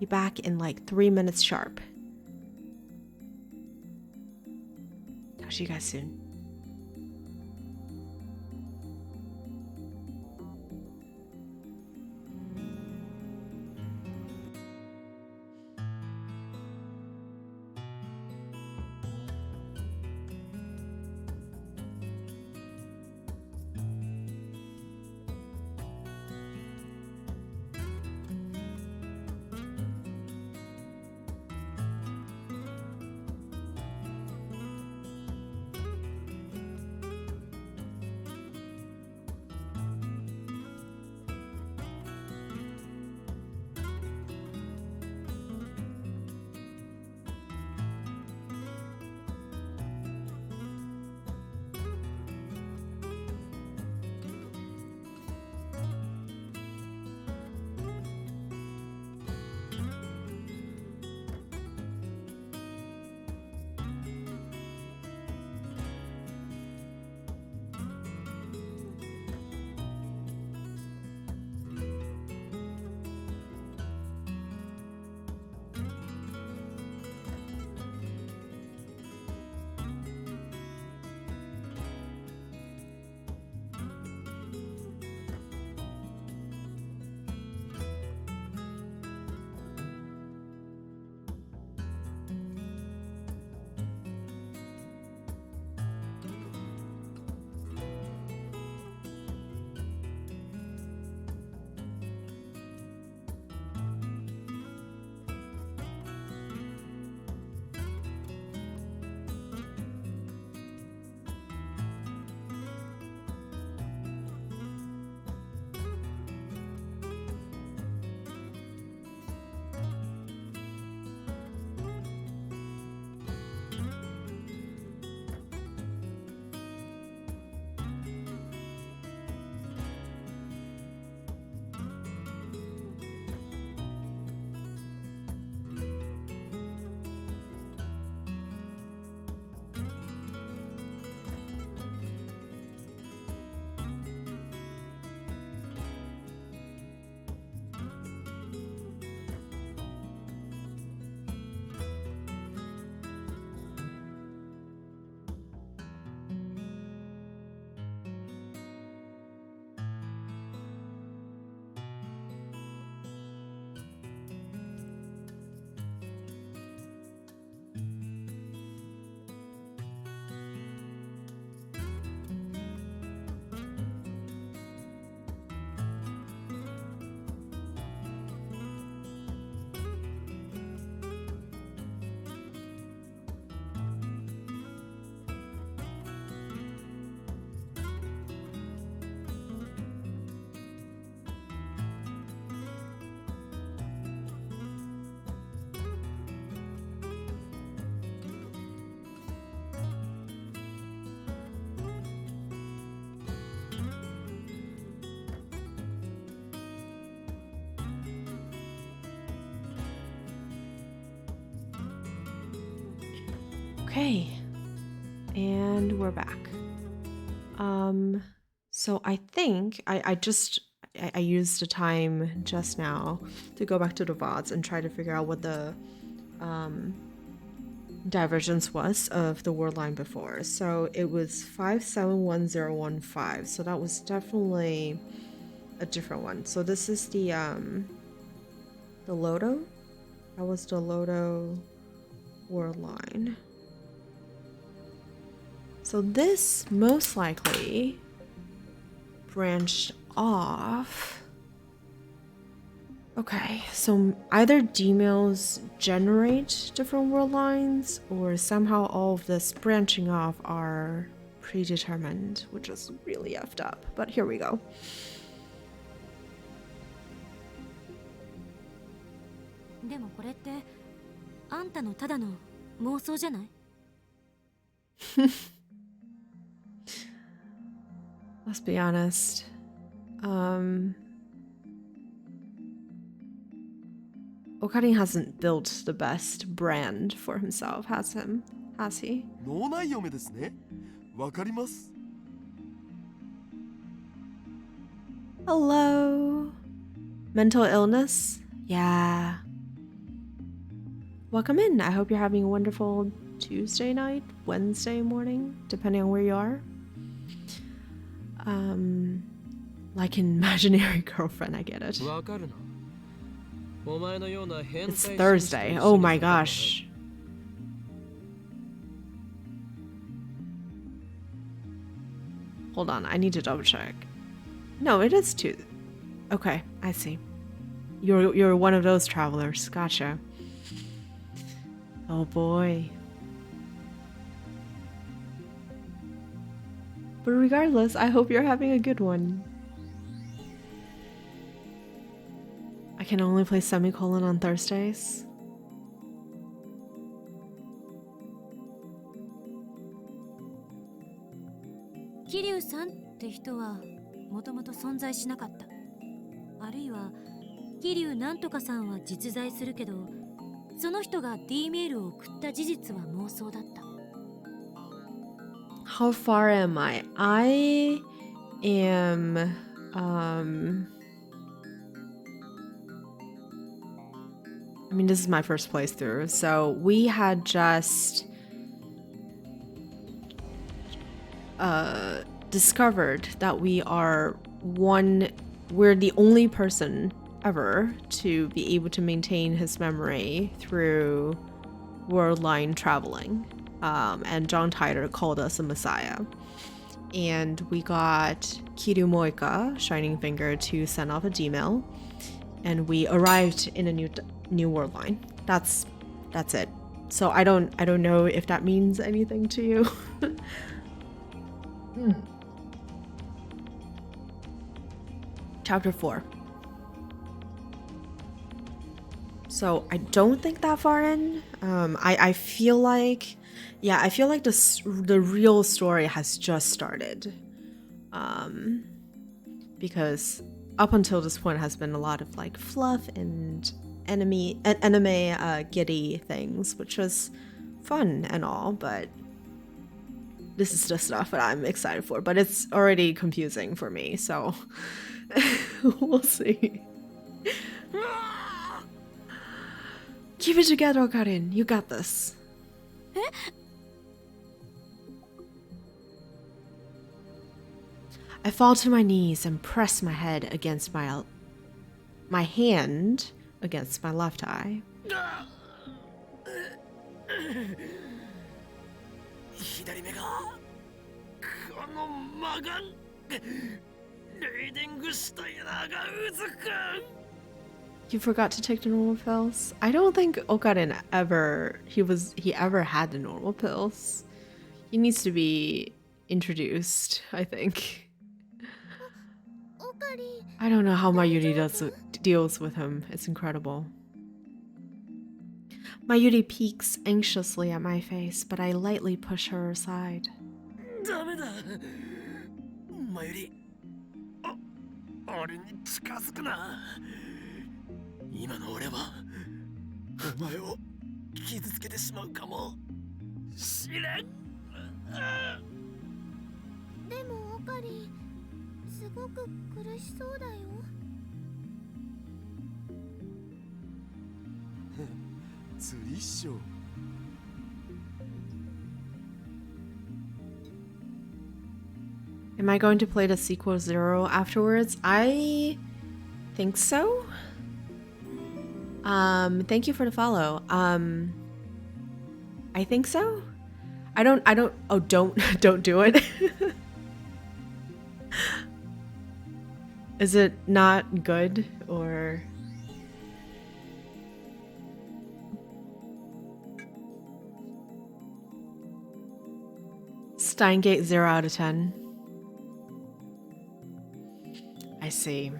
be back in like 3 minutes sharp. Talk to you guys soon. Okay, and we're back. So I think I used the time just now to go back to the VODs and try to figure out what the divergence was of the word line before. So it was 571015. So that was definitely a different one. So this is the Loto. That was the Loto word line. So this most likely branched off. Okay, so either Dmails generate different word lines, or somehow all of this branching off are predetermined, which is really effed up. But here we go. Let's be honest. Okarin hasn't built the best brand for himself, has he? 脳内嫁ですね。わかります。 Hello. Mental illness? Yeah. Welcome in. I hope you're having a wonderful Tuesday night, Wednesday morning, depending on where you are. Like an imaginary girlfriend, I get it. わかるな。お前のような変態 It's Thursday. Oh my gosh. Hold on, I need to double check. No, it is Tuesday. Okay, I see. You're one of those travelers. Gotcha. Oh boy. But regardless, I hope you're having a good one. I can only play semicolon on Thursdays. Kiryuさんって人はもともと存在しなかった。あるいは桐生なんとかさんは実在するけど、その人が D メールを送った事実は妄想だった。How far am I? I am I mean, this is my first playthrough, so we had just discovered that we're the only person ever to be able to maintain his memory through world line traveling. And John Titor called us a messiah. And we got Kiryu Moika, Shining Finger, to send off a Gmail. And we arrived in a new world line. That's it. So I don't know if that means anything to you. Chapter 4. So I don't think that far in. I feel like, yeah, I feel like the real story has just started. Because up until this point has been a lot of like fluff and anime giddy things, which was fun and all, but this is the stuff that I'm excited for. But it's already confusing for me, so we'll see. Keep it together, Karin. You got this. I fall to my knees and press my head against my hand against my left eye. 左目がこの魔眼レーディングしたいながうずく You forgot to take the normal pills? I don't think Okarin ever had the normal pills. He needs to be introduced, I think. I don't know how Mayuri deals with him. It's incredible. Mayuri peeks anxiously at my face, but I lightly push her aside. ダメだマユリ俺に近づくな今の俺はお前を傷つけてしまうかもしれんでもオカリすごく苦しそうだよ釣りっしょ Am I going to play the sequel 0 afterwards? I think so. Thank you for the follow. I think so. I don't oh don't do it. Is it not good or Steingate 0 out of 10. I see.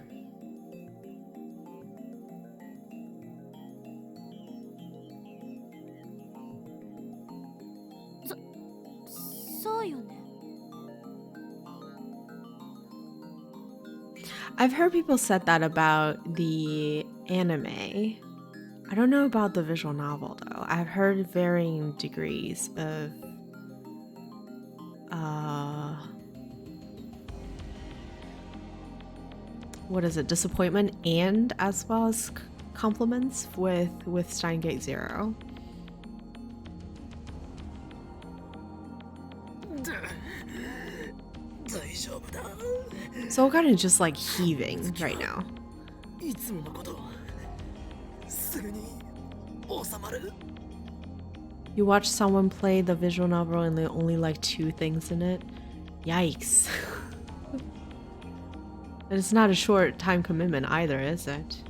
そうよね。 I've heard people said that about the anime. I don't know about the visual novel though. I've heard varying degrees of what is it, disappointment and as well as compliments with Steingate Zero. So kind of just like heaving right now. You watch someone play the visual novel and they only like 2 things in it. Yikes. And it's not a short time commitment either, is it?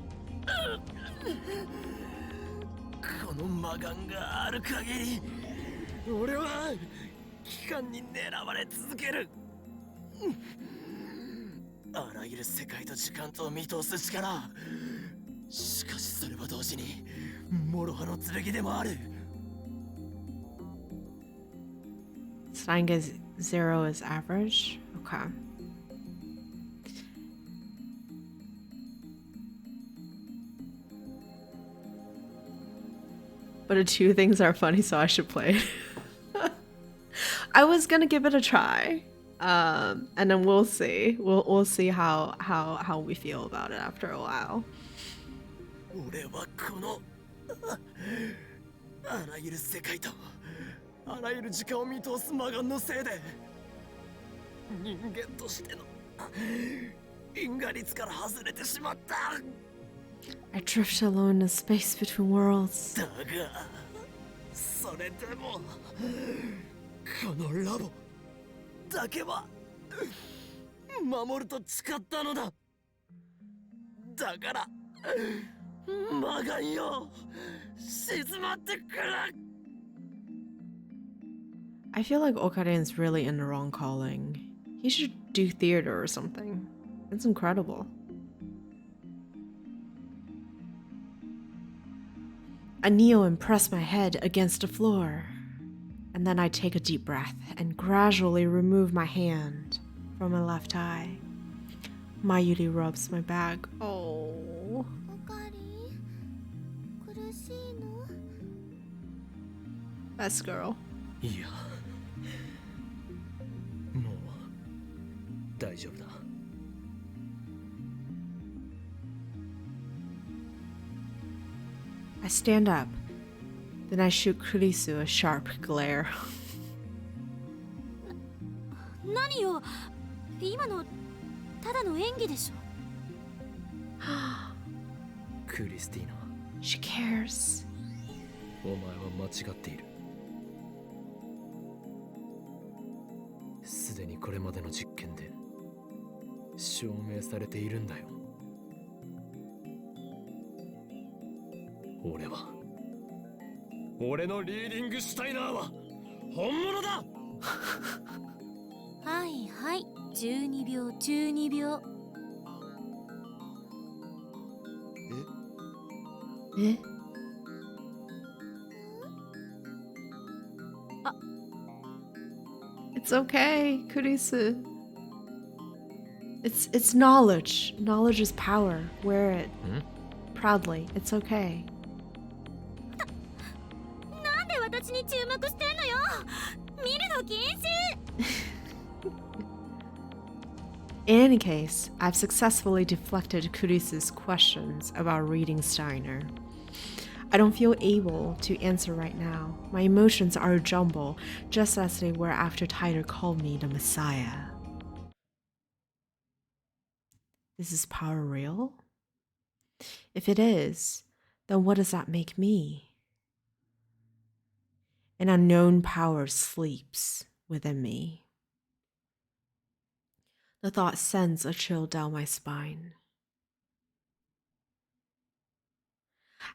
Steingate Zero is average? Okay. But the 2 things are funny, so I should play it. I was gonna give it a try. And then we'll see. We'll see how we feel about it after a while. I drift alone in space between worlds. I feel like Okarin's really in the wrong calling. He should do theater or something. It's incredible. I kneel and press my head against the floor. And then I take a deep breath and gradually remove my hand from my left eye. Mayuri rubs my back. Oh. Best girl. Yeah. I stand up. Then I shoot Kurisu a sharp glare. 何よ、今のただの演技でしょ。クリスティーナ、 She cares. お前は間違っている。すでにこれまでの実験で証明されているんだよ。俺のリーディングシュタイナーは本物だ。はいはい、12秒12秒。Eh? It's okay, Kurisu. It's knowledge. Knowledge is power. Wear it. Proudly. It's okay. なんで私に注目してんのよ。見るの禁止。In any case, I've successfully deflected Kurisu's questions about reading Steiner. I don't feel able to answer right now. My emotions are a jumble, just as they were after Tyler called me the Messiah. Is this power real? If it is, then what does that make me? An unknown power sleeps within me. The thought sends a chill down my spine.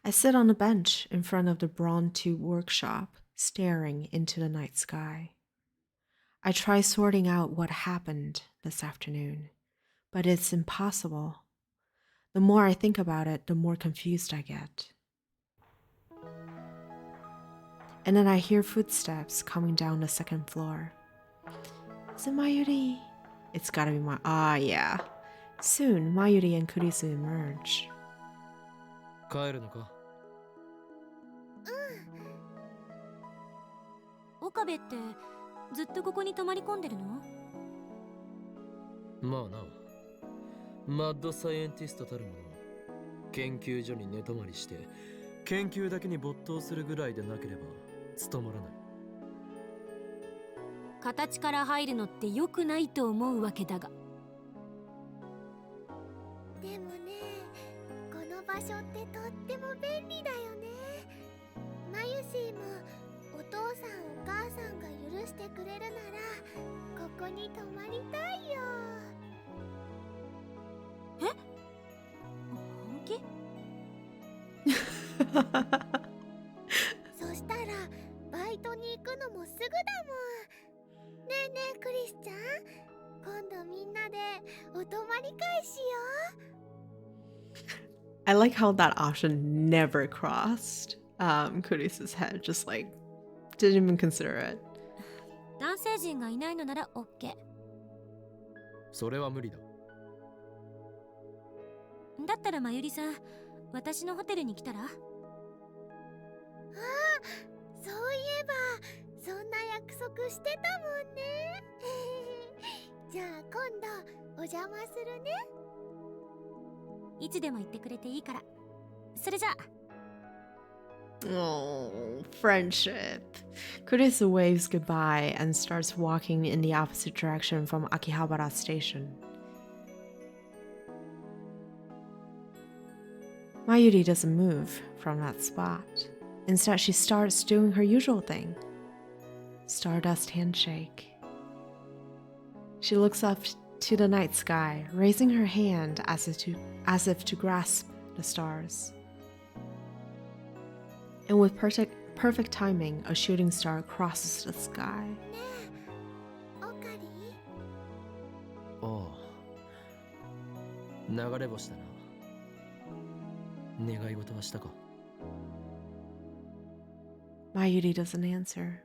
I sit on a bench in front of the Brawn Tube workshop, staring into the night sky. I try sorting out what happened this afternoon, but it's impossible. The more I think about it, the more confused I get. And then I hear footsteps coming down the second floor. Is it Mayuri? It's gotta be yeah. Soon, Mayuri and Kurisu emerge. 帰るのか岡部ってずっとここに泊まり込んでるの？まあな、マッドサイエンティストたるもの、研究所に寝泊まりして研究だけに没頭するぐらいでなければ務まらない。形から入るのって良くないと思うわけだが。でもね、この場所ってとっても便利だよね。マユシーもお父さんお母さんが許してくれるならここに泊まりたいよ。え？本気？そしたらバイトに行くのもすぐだもん。ねえねえクリスちゃん、今度みんなでお泊まり会しよう。I like how that option never crossed Kuris's head, just like didn't even consider it. 男性陣がいないのなら OK。 それは無理だ。だったらまゆりさん、私のホテルに来たら？ああ、そういえばそんな約束してたもんね。じゃあ今度お邪魔するね。いつでも言ってくれていいから。それじゃあ。Oh, friendship. Kuris waves goodbye and starts walking in the opposite direction from Akihabara Station. Mayuri doesn't move from that spot. Instead, she starts doing her usual thing. Stardust handshake. She looks up to the night sky, raising her hand as if to grasp the stars. And with perfect timing, a shooting star crosses the sky. ねえ、オカリ？ああ、流れ星だな。願い事はしたか？ Mayuri doesn't answer.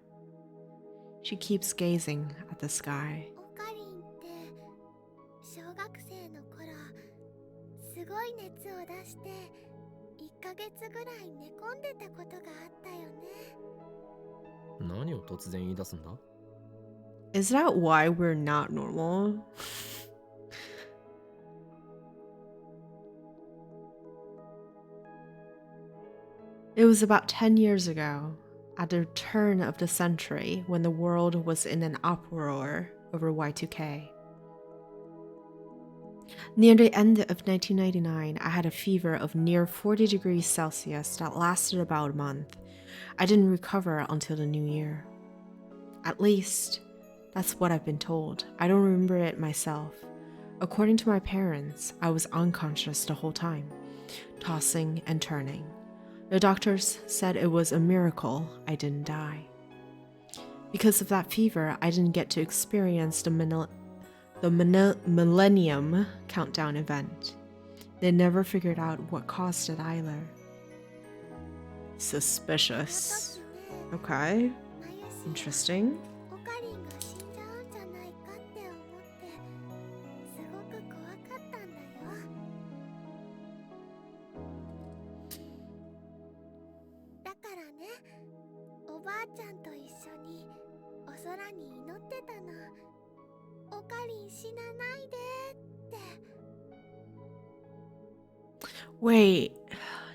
She keeps gazing at the sky. オカリンって小学生の頃すごい熱を出して1ヶ月ぐらい寝込んでたことがあったよね。何を突然言い出すんだ？ Is that why we're not normal? It was about 10 years ago, at the turn of the century, when the world was in an uproar over Y2K. Near the end of 1999, I had a fever of near 40 degrees Celsius that lasted about a month. I didn't recover until the new year. At least, that's what I've been told. I don't remember it myself. According to my parents, I was unconscious the whole time, tossing and turning. The doctors said it was a miracle I didn't die. Because of that fever, I didn't get to experience the Millennium Countdown event. They never figured out what caused it either. Suspicious. Okay. マユシーは Interesting. オカリンが死んじゃうんじゃないかって思ってすごく怖かったんだよ。だからね、おばあちゃんと一緒にお空に祈ってたの。オカリン死なないでって。 Wait,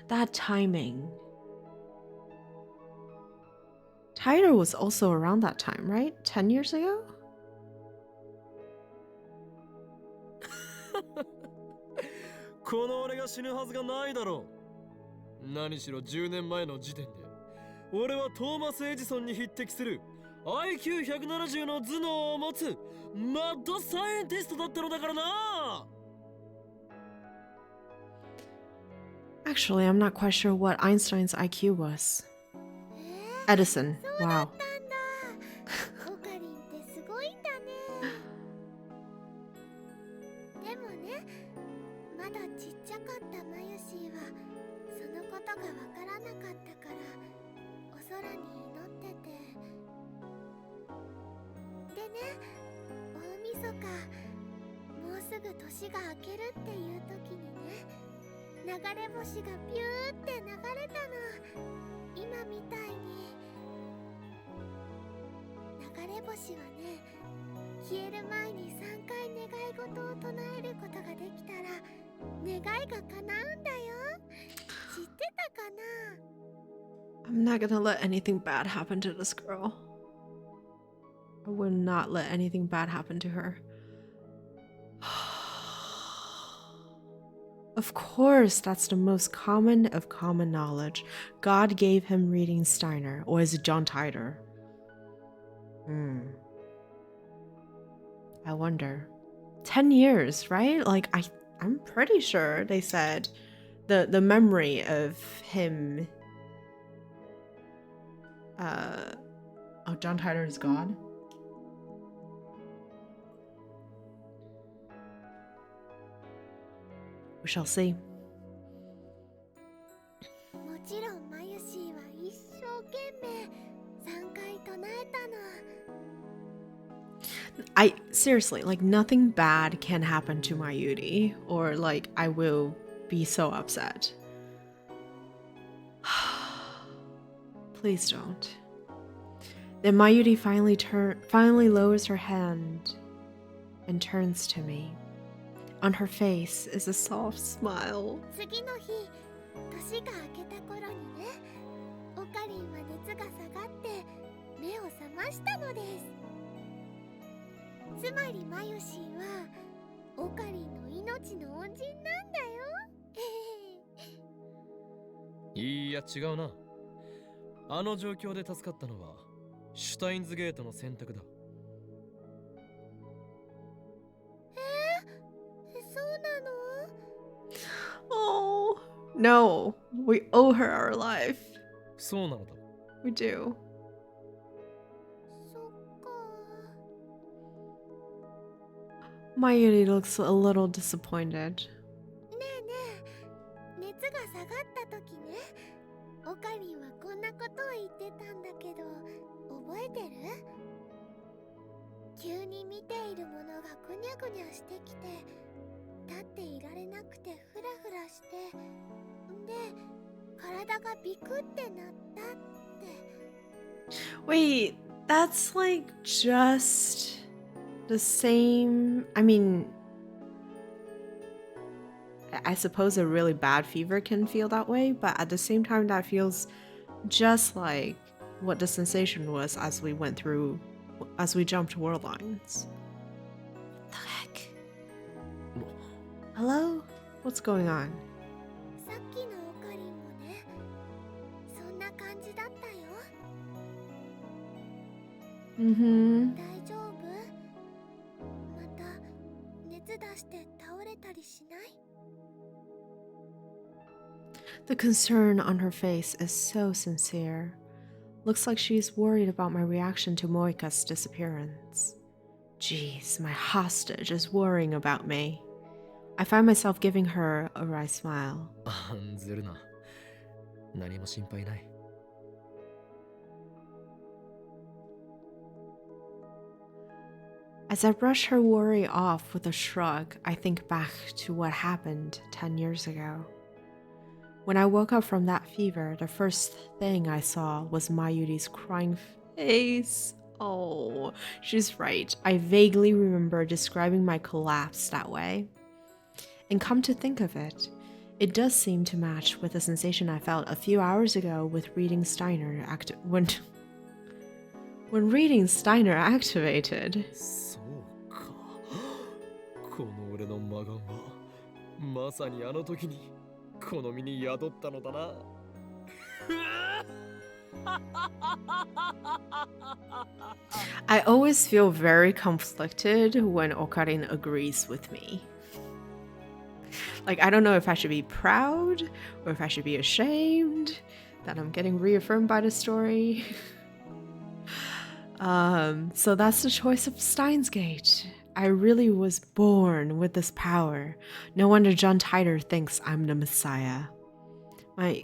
that timing. Tyler was also around that time, right? 10 years ago? この俺が死ぬはずがないだろう。何しろ10年前の時点で俺はトーマス・エジソンに匹敵する IQ170 の頭脳を持つマッドサイエンティストだったのだからな。 Actually, I'm not quite sure what Einstein's IQ was. Edison. そうだ Wow. ったんだ。オカリンってすごいんだね。でもね、まだちっちゃかったマユシーはそのことがわからなかったからお空に祈ってて。でね、大晦日もうすぐ年が明けるっていう時にね、流れ星がピューって流れたの。今みたいに流れ星はね、消える前に3回願い事を唱えることができたら願いが叶うんだよ。知ってたかな？ I'm not gonna let anything bad happen to this girl. I will not let anything bad happen to her. Of course, that's the most common of common knowledge. God gave him reading Steiner, or is it John Titor? I wonder. 10 years, right? Like I'm pretty sure they said the memory of him John Titor is God. We shall see. もちろんマユシーは一生懸命3回唱えたの。I seriously, like, nothing bad can happen to my Yuri, or like I will be so upset. Please don't. Then Mayuri finally lowers her hand and turns to me. On her face is a soft smile. 次の日、年が明けた頃にね、オカリンは熱が下がって目を覚ましたのです。つまりマユシーはオカリンの命の恩人なんだよ。いや違うな。あの状況で助かったのはシュタインズゲートの選択だ。そうなの？ Oh, no. We owe her our life. そうなのだ。We do. そっか。Mayuri looks a little disappointed. ねえねえ、熱が下がった時ね、オカリンはこんなことを言ってたんだけど、覚えてる？急に見ているものがぐにゃぐにゃしてきて、立っていられなくてフラフラして、んで、体がビクってなったって。Wait, that's like just the same. I mean, I suppose a really bad fever can feel that way, but at the same time, that feels just like what the sensation was as we jumped world lines. What the heck? Hello? What's going on? さっきのオカリンもね、そんな感じだったよ。Mm-hmm. 大丈夫？また熱出して倒れたりしない？ The concern on her face is so sincere. Looks like she's worried about my reaction to Moika's disappearance. Jeez, my hostage is worrying about me. I find myself giving her a wry smile. 案ずるな。何も心配ない。As I brush her worry off with a shrug, I think back to what happened 10 years ago. When I woke up from that fever, the first thing I saw was Mayuri's crying face. Oh, she's right. I vaguely remember describing my collapse that way. And come to think of it, it does seem to match with the sensation I felt a few hours ago with reading Steiner when reading Steiner activated. そうか。この俺の魔眼はまさにあの時にこの身に宿ったのだな。I always feel very conflicted when Okarin agrees with me. Like, I don't know if I should be proud or if I should be ashamed that I'm getting reaffirmed by the story. So that's the choice of Steins Gate. I really was born with this power. No wonder John Titor thinks I'm the Messiah. My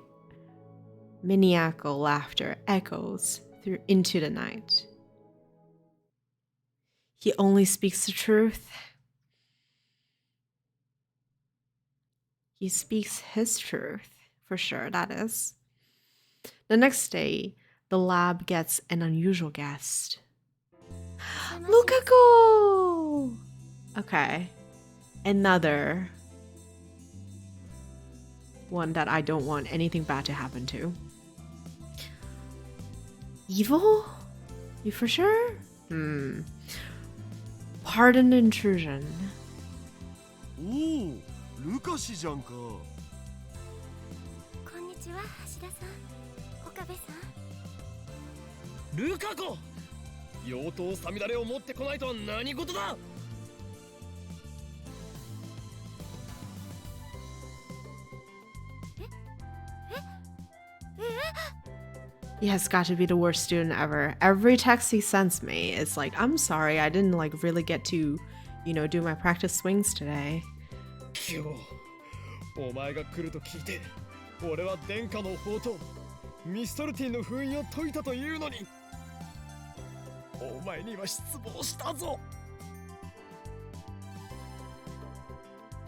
maniacal laughter echoes through into the night. He only speaks the truth. He speaks his truth, for sure, that is. The next day, the lab gets an unusual guest. Lukako! Okay. Another one that I don't want anything bad to happen to. Evil? You for sure? Pardon the intrusion. おお、ルカシじゃんか。こんにちは、橋田さん、岡部さん。ルカ子、妖刀さみだれを持ってこないとは何事だ。He has got to be the worst student ever. Every text he sends me is like, I'm sorry, I didn't like really get to, you know, do my practice swings today. 今日お前が来ると聞いて、俺は殿下の宝刀ミストルティンの封印を解いたというのに、お前には失望したぞ。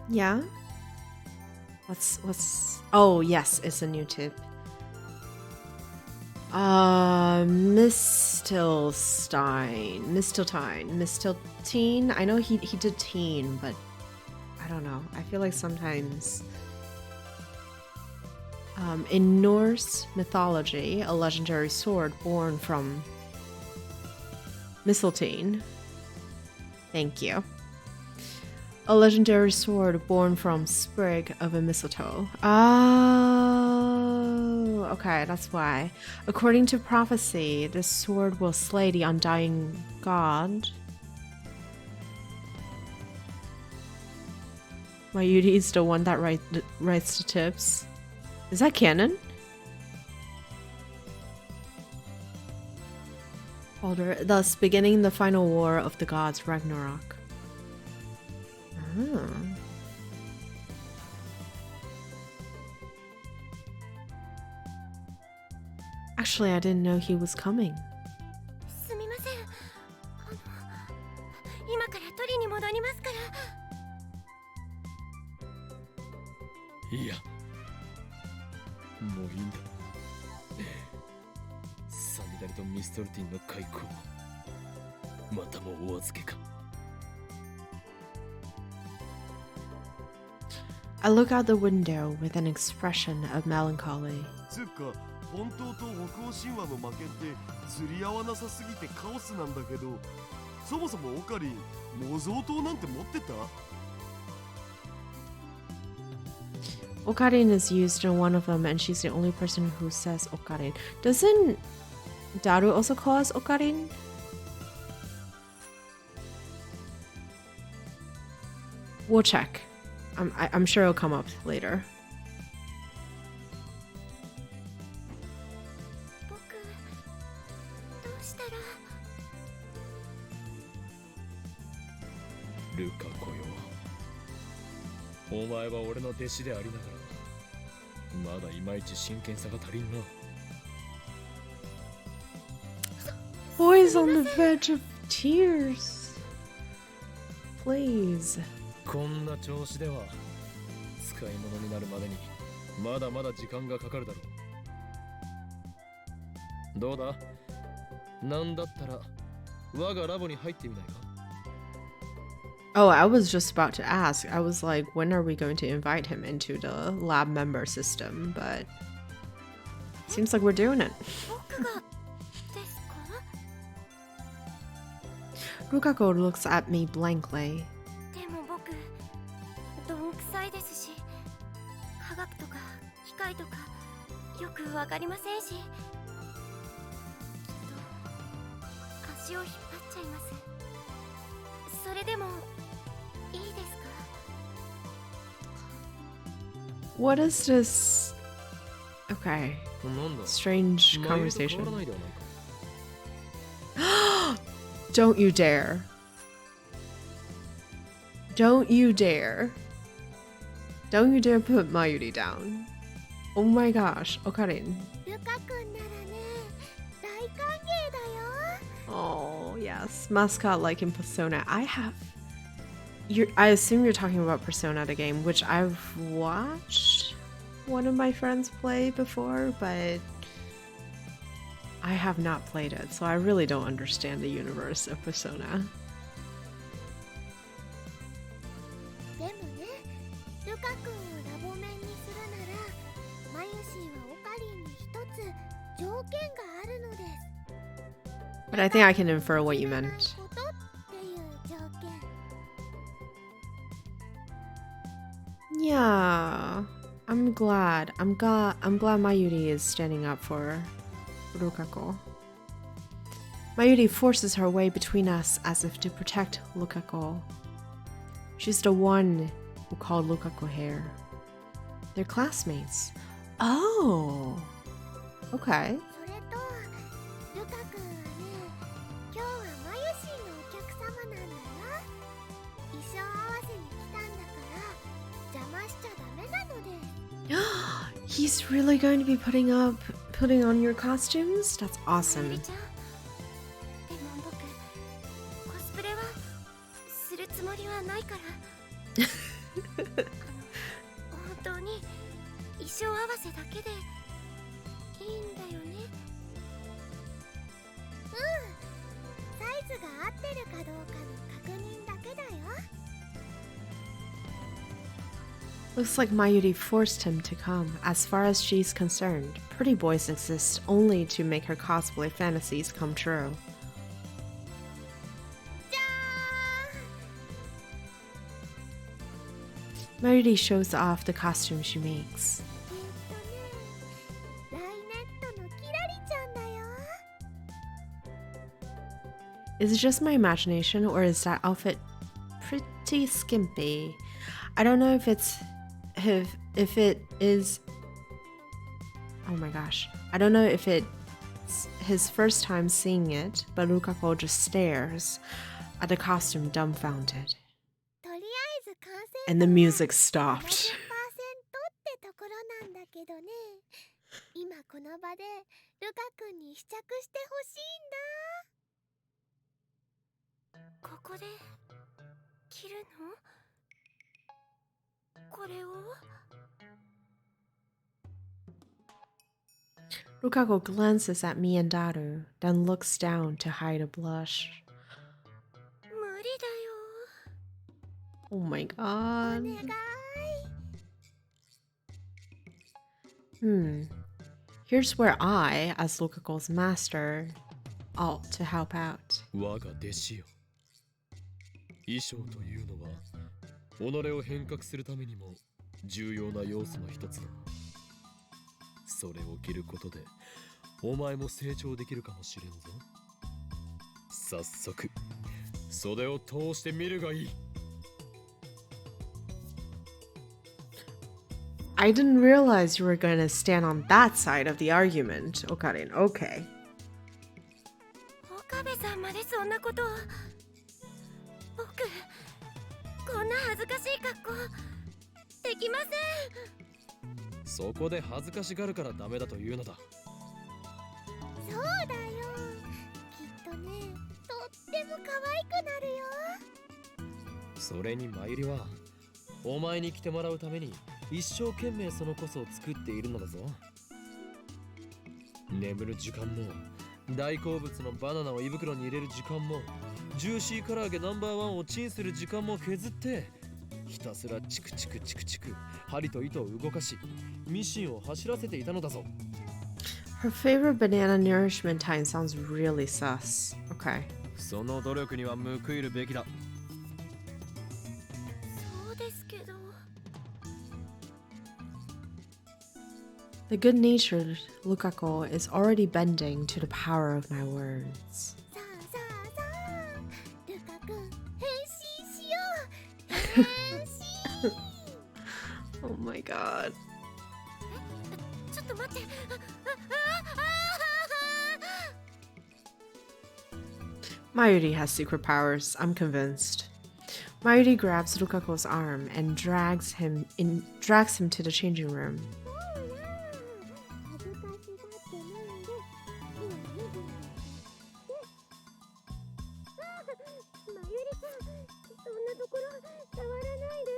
Yeah? Oh, yes, it's a new tip. Mistiltine. I know he did teen, but I don't know. I feel like sometimes in Norse mythology, a legendary sword born from mistletoe. Thank you. A legendary sword born from sprig of a mistletoe. Oh, okay, that's why. According to prophecy, this sword will slay the undying god. Mayuri is the one that writes the tips. Is that canon? Baldur, thus beginning the final war of the gods, Ragnarok. Oh. Actually, I didn't know he was coming. すみません。今から取りに戻りますから。いや、もういいんだ。サミダレとミストルティンの開口、またもお預けか。I look out the window with an expression of melancholy. つうか、本当と北欧神話の負けって釣り合わなさすぎてカオスなんだけど、そもそもオカリン、模造刀なんて持ってたOkarin is used in one of them, and she's the only person who says Okarin. Doesn't Daru also call us Okarin? We'll check. I'm sure it'll come up later. 僕、どうしたら。ルカ子よ、お前は俺の弟子でありながら、まだいまいち真剣さが足りんな。Boys on the verge of tears. Please. こんな調子では使い物になるまでにまだまだ時間がかかるだろう。どうだ、なんだったら我がラボに入ってみないか。 Oh, I was just about to ask. I was like, when are we going to invite him into the lab member system? But seems like we're doing it. 僕がですか。 Rukako looks at me blankly. でも僕、どんくさいですし、科学とか機械とかよくわかりませんし、きっと足を引っ張っちゃいます。それでもいいですか。 What is this? Okay, なんだ、 strange 前と変わら conversation. ないではないか。 Don't you dare. Don't you dare. Don't you dare put Mayuri down. Oh my gosh, Okarin. ルカ君ならね、大歓迎だよ。 Oh, yes. Mascot like in Persona. I assume you're talking about Persona the game, which I've watched one of my friends play before, but I have not played it, so I really don't understand the universe of Persona. でもね、ルカ君をラボメンにするなら、マユシーはオカリンに一つ条件があるのです。 But I think I can infer what you meant. ことっていう条件。 Yeah, I'm glad. I'm glad Mayuri is standing up for Rukako. Mayuri forces her way between us as if to protect Rukako. She's the one who called Rukako hair. They're classmates. Oh, okay. それとルカ君はね、今日はマユシーのお客様なんだよ。衣装合わせに来たんだから邪魔しちゃダメなので。 He's really going to be putting on your costumes? That's マユ awesome. リちゃん、でも僕コスプレはするつもりはないから本当に衣装合わせだけでいいんだよね。サイズが合ってるかどうかの確認だけだよ。 Looks like Mayuri forced him to come. As far as she's concerned, pretty boys exist only to make her cosplay fantasies come true. じゃ Mayuri shows off the costume she makes. ーん、ライネットのキラリちゃんだよ。 Is it just my imagination, or is that outfit pretty skimpy? I don't know if it is. Oh my gosh. I don't know if it's his first time seeing it, but Rukako just stares at the costume dumbfounded. とりあえず完成 And the music stopped. 70%ってところなんだけどね。今この場でルカ君に試着してほしいんだ。ここで着るの？これを？ Rukako glances at me and Daru, then looks down to hide a blush. 無理だよ。 Oh my お god. 願い。 Here's where I, as Rukako's master, ought to help out. 我が弟子よ。衣装というのは己を変革するためにも重要な要素の一つだ。それを着ることでお前も成長できるかもしれんぞ。早速袖を通してみるがいい。 I didn't realize you were going to stand on that side of the argument, Okarin. Okay. 岡部さんまでそんなことを。僕こんな恥ずかしい格好できません。そこで恥ずかしがるからダメだというのだ。そうだよ。きっとね、とっても可愛くなるよ。それにマユリはお前に来てもらうために一生懸命そのこそを作っているのだぞ。眠る時間も大好物のバナナを胃袋に入れる時間もジューシー唐揚げナンバーワンをチンする時間も削ってひたすらチクチクチクチク針と糸を動かしミシンを走らせていたのだぞ。 Her favorite banana nourishment time sounds really sus. Okay. その努力には報いるべきだ。そうですけど。 The good-natured Rukako is already bending to the power of my words. さあさあさあ、ルカ君変身しよう。変身。 Oh my god. ちょっと待って。Mayuri has secret powers, I'm convinced. Mayuri grabs Rukako's arm and drags him to the changing room. 恥ずかしがってないで。今ね。マユリさん、そんなところ触らないで。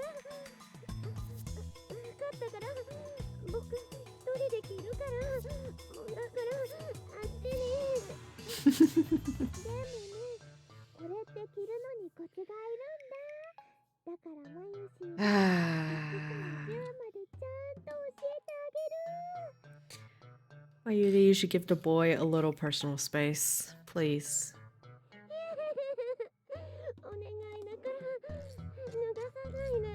分かったから、僕一人で着るから。だからあっちに。これって着るのにコツがいるんだ。だからマユシーは Ah. 10までちゃんと教えてあげる。 Mayuri, you should give the boy a little personal space, please. お願いだから脱がさないで。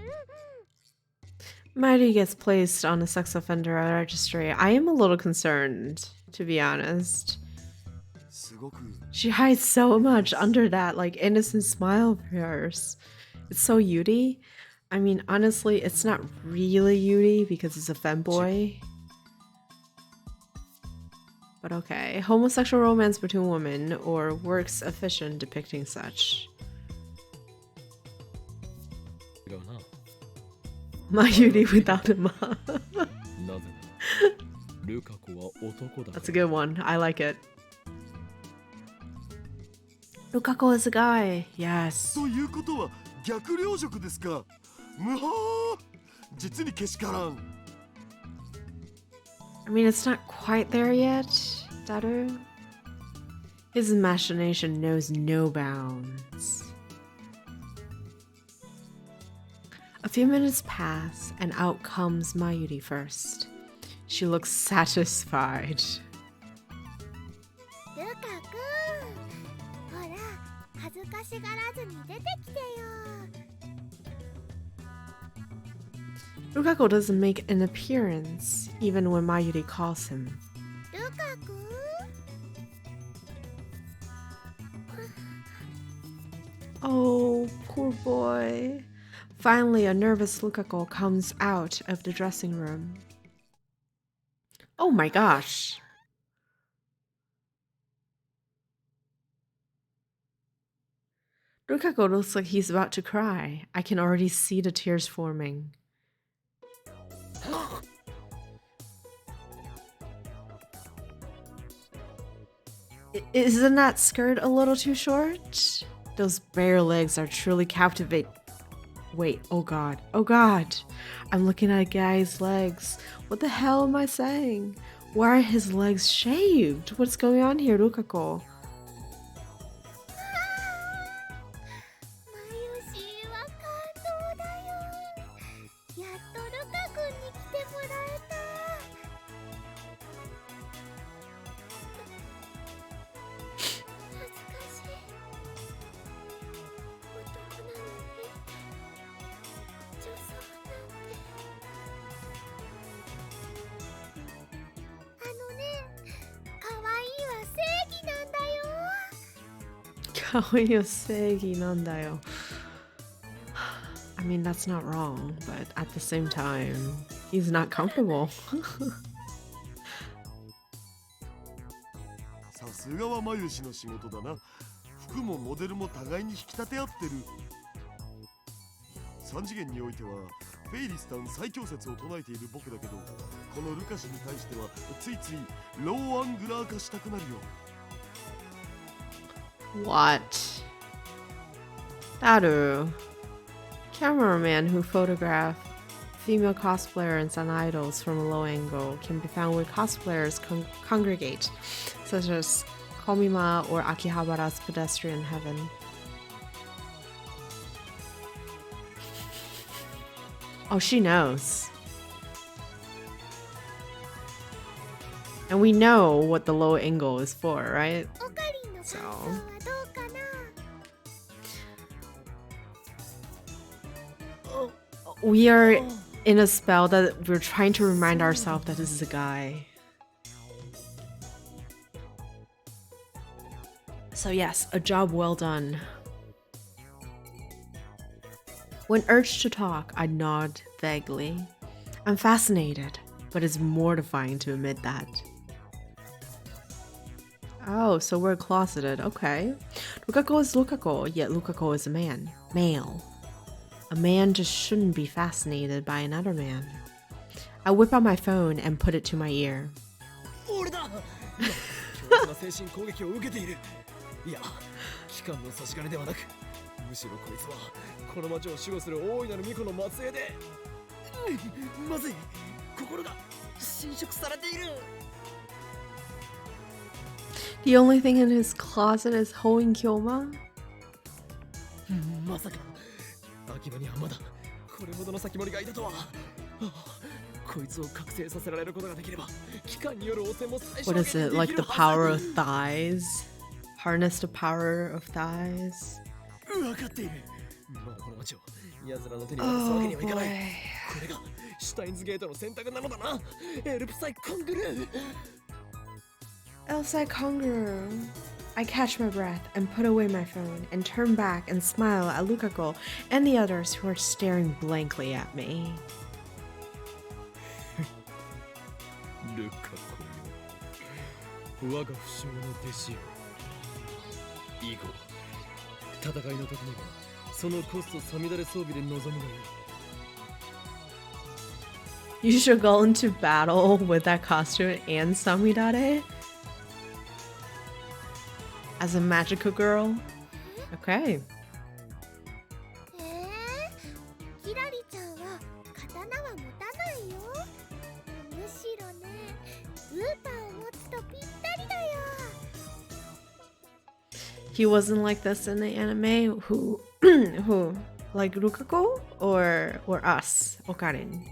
Mayuri gets placed on a sex offender registry. I am a little concerned, to be honest. すごく She hides so much under that, like, innocent smile of hers. It's so Yuri. I mean, honestly, it's not really Yuri because it's a femboy. But okay. Homosexual romance between women or works of fiction depicting such. 違うな。 My Yuri without a mom. なぜならルカ子は男だから。 That's a good one. I like it. Lukako is a guy. Yes. ということは逆領辱ですか。むはー実にけしからん。 I mean, it's not quite there yet, Daru. His imagination knows no bounds. A few minutes pass, and out comes Mayuri first. She looks satisfied. ルカくん、ほら恥ずかしがらずに出てきてよ。 Lukako doesn't make an appearance, even when Mayuri calls him. ルカくん、 Oh, poor boy. Finally, a nervous Lukako comes out of the dressing room. Oh my gosh. Lukako looks like he's about to cry. I can already see the tears forming. Isn't that skirt a little too short? Those bare legs are truly captivating. Wait, oh god, oh god. I'm looking at a guy's legs. What the hell am I saying? Why are his legs shaved? What's going on here, Lukako? マユシーは感動だよ。やっとルカくんに来てもらえた。恥ずかしい。男なのに女装なんて。あのね、可愛いは正義なんだよ。 Kawaii Osegi nandayo. I mean, that's not wrong, but at the same time, he's not comfortable. さすがはマユシの仕事だな。服もモデルも互いに引き立て合ってる。3次元においてはフェイリスタン最強説を唱えている僕だけど、このルカ氏に対してはついついローアングラー化したくなるよ。 What? Daru. Cameraman who photographed female cosplayers and idols from a low angle can be found where cosplayers congregate, such as Komima or Akihabara's Pedestrian Heaven. Oh, she knows. And we know what the low angle is for, right? オカリンの感想はどうかな。 We are in a spell that we're trying to remind ourselves that this is a guy. So yes, a job well done. When urged to talk, I nod vaguely. I'm fascinated, but it's mortifying to admit that. Oh, so we're closeted. Okay. Lukako is Lukako, yet Lukako is a man. Male. A man just shouldn't be fascinated by another man. I whip out my phone and put it to my ear. 俺だ。強烈な精神攻撃を受けている。いや、機関の差し金ではなく、むしろこいつはこの町を守護する大いなる巫女の末裔で、まずい、心が侵食されている。The only thing in his closet is Hoen Kyoma? まさか秋葉にはまだこれほどの先盛りがいたとは。こいつを覚醒させられることができれば機関による汚染も最小 What 限 is に it? でき Like る the は power ず of thighs? Harness the power of thighs? 分かっている。まだこの街を奴らの手に渡すわけにはいかない。これがシュタインズゲートの選択なのだな。エルプサイコングルー。 Elsai Konguru. I catch my breath and put away my phone and turn back and smile at Lukako and the others who are staring blankly at me. ルカ子よ、我が不肖の弟子よ。以後戦いの時にはそのコストさみだれ装備で臨むがよい。 You should go into battle with that costume and Samidare as a magical girl. Okay. キラリちゃんは刀は持たないよ。むしろね、ウーパーを持つとぴったりだよ。 He wasn't like this in the anime. Who, like Rukako or us, Okarin?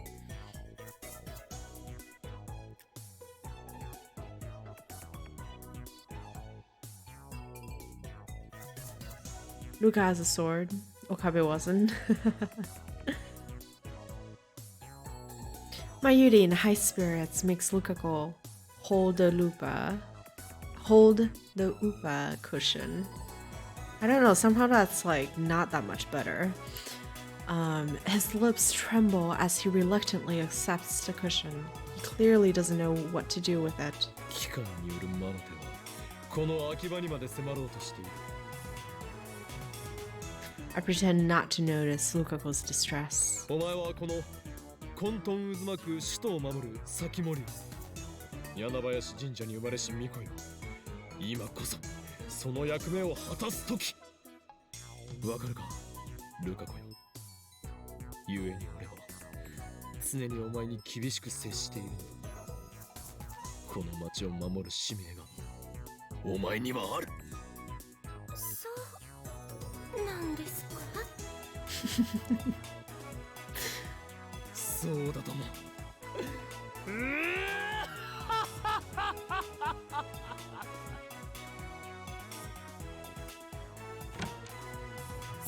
Luka has a sword. Okabe wasn't. Mayuri in high spirits makes Lukako hold the upa cushion. I don't know, somehow that's like not that much better. His lips tremble as he reluctantly accepts the cushion. He clearly doesn't know what to do with it. 機関による魔の手はこの秋葉にまで迫ろうとしている。 I pretend not to notice Lukako's distress. お前はこの混沌渦巻く首都を守る先森。柳林神社に生まれし巫女よ。今こそその役目を果たす時。わかるか、ルカ子よ。故に俺は常にお前に厳しく接しているのだ。この町を守る使命がお前にはある。そうなんですか？そうだとも。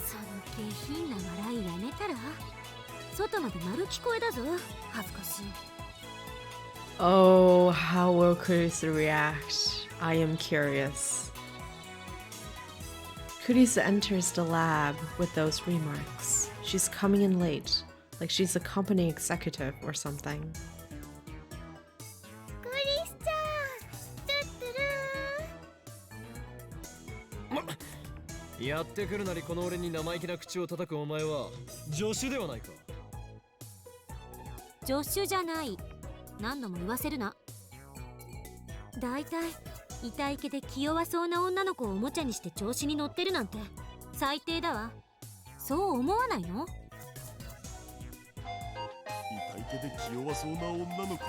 その下品な笑いやめたら。外まで丸聞こえだぞ。恥ずかしい。 Oh, how will Kurisa react? I am curious. Kurisa enters the lab with those remarks. She's coming in late, like she's a company executive or something. クリスちゃん、トゥットゥルー。やってくるなりこの俺に生意気な口を叩くお前は助手ではないか。助手じゃない。何度も言わせるな。だいたい痛い毛で気弱そうな女の子をおもちゃにして調子に乗ってるなんて最低だわ。そう思わないの？痛い手で気弱そうな女の子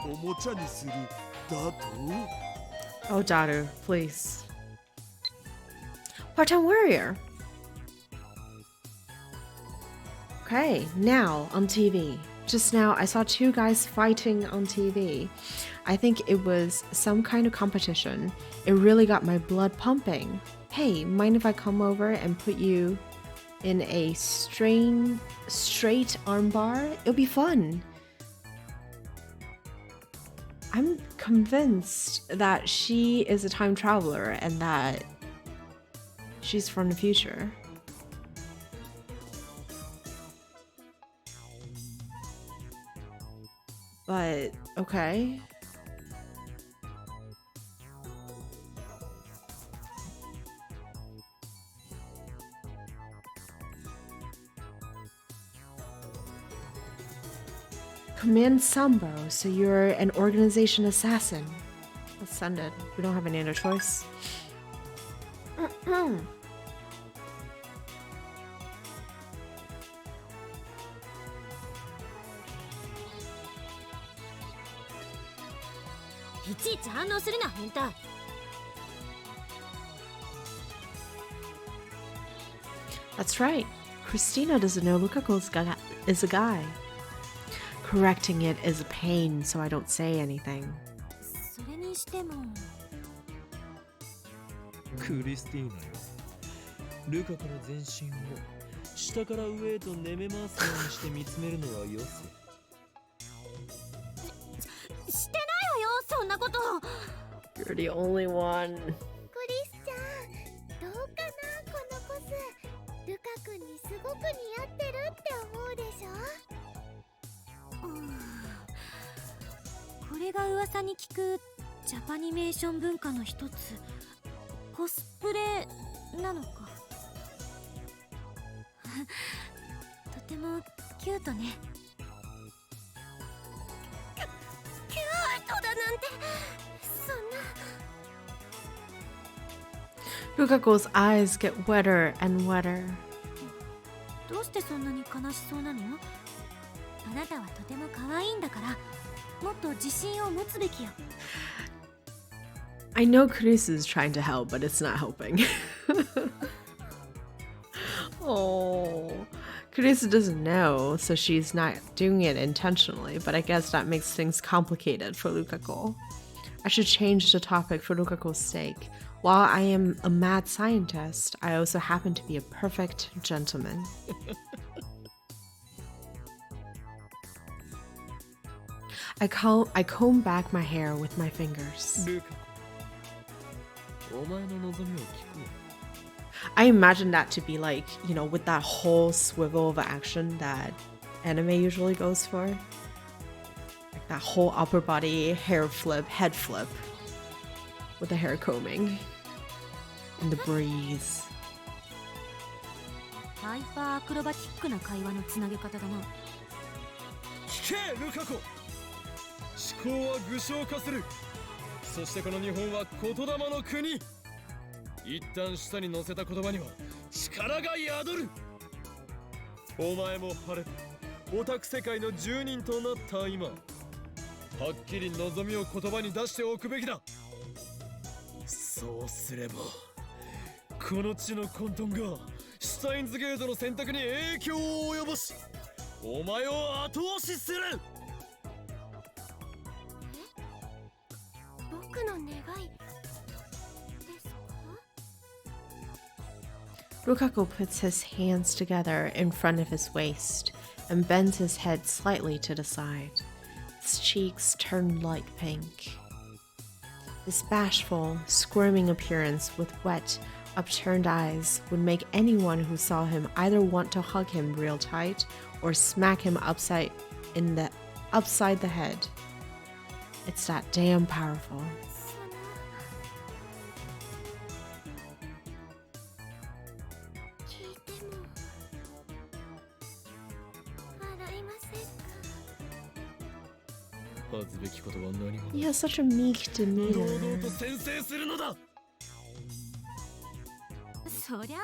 をおもちゃにするだと？ Oh, Daru, please. Part-time warrior. Okay, now on TV. Just now, I saw two guys fighting on TV. I think it was some kind of competition. It really got my blood pumping. Hey, mind if I come over and put you in a straight armbar? It'll be fun. I'm convinced that she is a time traveler and that she's from the future. But, okay. Command Sambo, so you're an organization assassin. Let's send it. We don't have any other choice. Hmm. いちいち反応するな変態。That's right. Christina doesn't know Lukaku is a guy. Correcting it is a pain, so I don't say anything. それにしてもクリスティーナよ、ルカ子の全身を下から上へと舐め回すようにして見つめるのはよせ。してないわよ、そんなこと。 You're the only one. クリスちゃん、どうかなこのコス。ルカ君にすごく似合ってるって思うでしょ。これが噂に聞くジャパニメーション文化の一つ、コスプレなのか。とてもキュートね。キュートだなんて、そんな。 Lukaku's eyes get wetter and wetter. どうしてそんなに悲しそうなの？あなたはとても可愛いんだから、もっと自信を持つべきよ。I know Chris is trying to help, but it's not helping. Oh, Chris doesn't know, so she's not doing it intentionally, but I guess that makes things complicated for Lukaku. I should change the topic for Lukaku's sake. While I am a mad scientist, I also happen to be a perfect gentleman. I comb back my hair with my fingers. ルカ子、お前の望みを聞く。 I imagine that to be like, you know, with that whole swivel of action that anime usually goes for. Like that whole upper body hair flip, head flip with the hair combing and the breeze. ハイパーアクロバティックな会話のつなげ方だな。聞けルカ子、思考は具象化する。そしてこの日本は言霊の国。一旦下に乗せた言葉には力が宿る。お前も晴れてオタク世界の住人となった今、はっきり望みを言葉に出しておくべきだ。そうすればこの地の混沌がシュタインズゲートの選択に影響を及ぼし、お前を後押しする。僕の願いですか？ Lukaku puts his hands together in front of his waist and bends his head slightly to the side. His cheeks turn light pink. This bashful, squirming appearance with wet, upturned eyes would make anyone who saw him either want to hug him real tight or smack him upside the head. It's that damn powerful. 聞いても笑いませんか？恥ずべきことは何も。 He has such a meek 堂 demeanor. 々と宣誓するのだ。そりゃ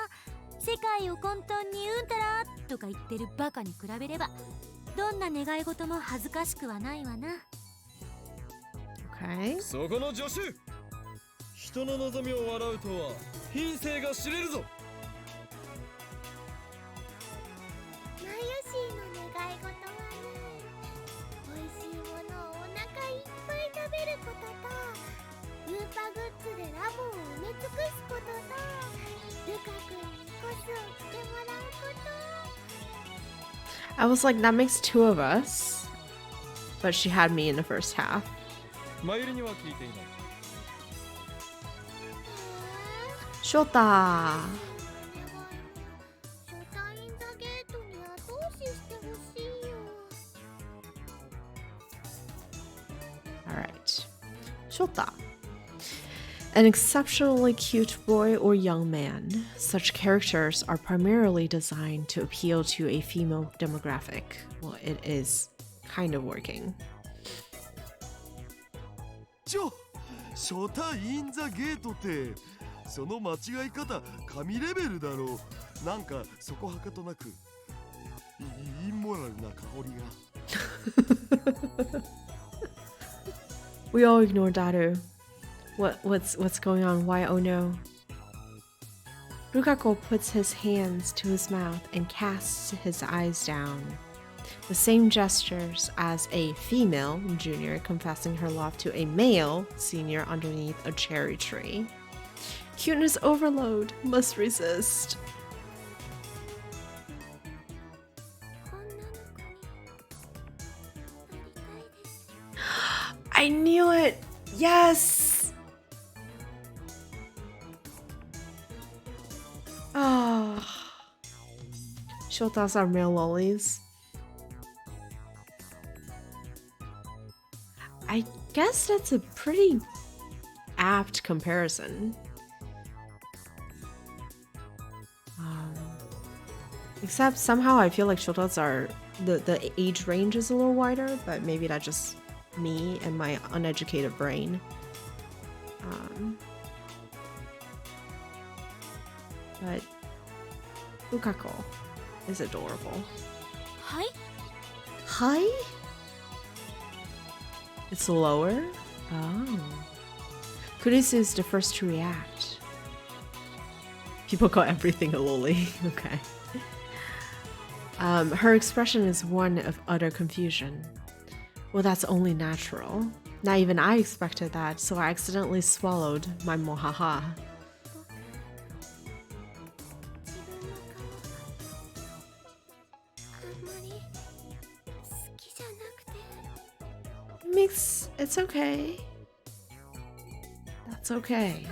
世界を混沌にうんたらとか言ってるバカに比べれば、どんな願い事も恥ずかしくはないわな。 Okay. そこの助手、人の望みを笑うとは品性が知れるぞ。マユシーの願い事はね、美味しいものをお腹いっぱい食べることと、ウーパグッズでラボを埋め尽くすことと、ルカ君にコスをしてもらうこと。 I was like, that makes two of us. But she had me in the first half. マユリには聞いていない。Shota! ショタインザゲートに後押ししてほしいよ。 Alright. Shota. An exceptionally cute boy or young man. Such characters are primarily designed to appeal to a female demographic. Well, it is kind of working. ショタインザゲートってその間違い方神レベルだろう。なんかそこはかとなくインモラルな香りが。We all ignore Daru. What's going on? Why oh no? Rukako puts his hands to his mouth and casts his eyes down. The same gestures as a female junior confessing her love to a male senior underneath a cherry tree. Cuteness overload must resist. I knew it! Yes! Oh. Shotas are male lollies. I guess that's a pretty apt comparison. Except somehow I feel like shotas are the age range is a little wider, but maybe that's just me and my uneducated brain. But Rukako is adorable. Hi? Hi? It's lower? Oh. Kurisu is the first to react. People call everything a loli. Okay. Her expression is one of utter confusion. Well, that's only natural. Not even I expected that, so I accidentally swallowed my mohaha. It's okay. That's okay.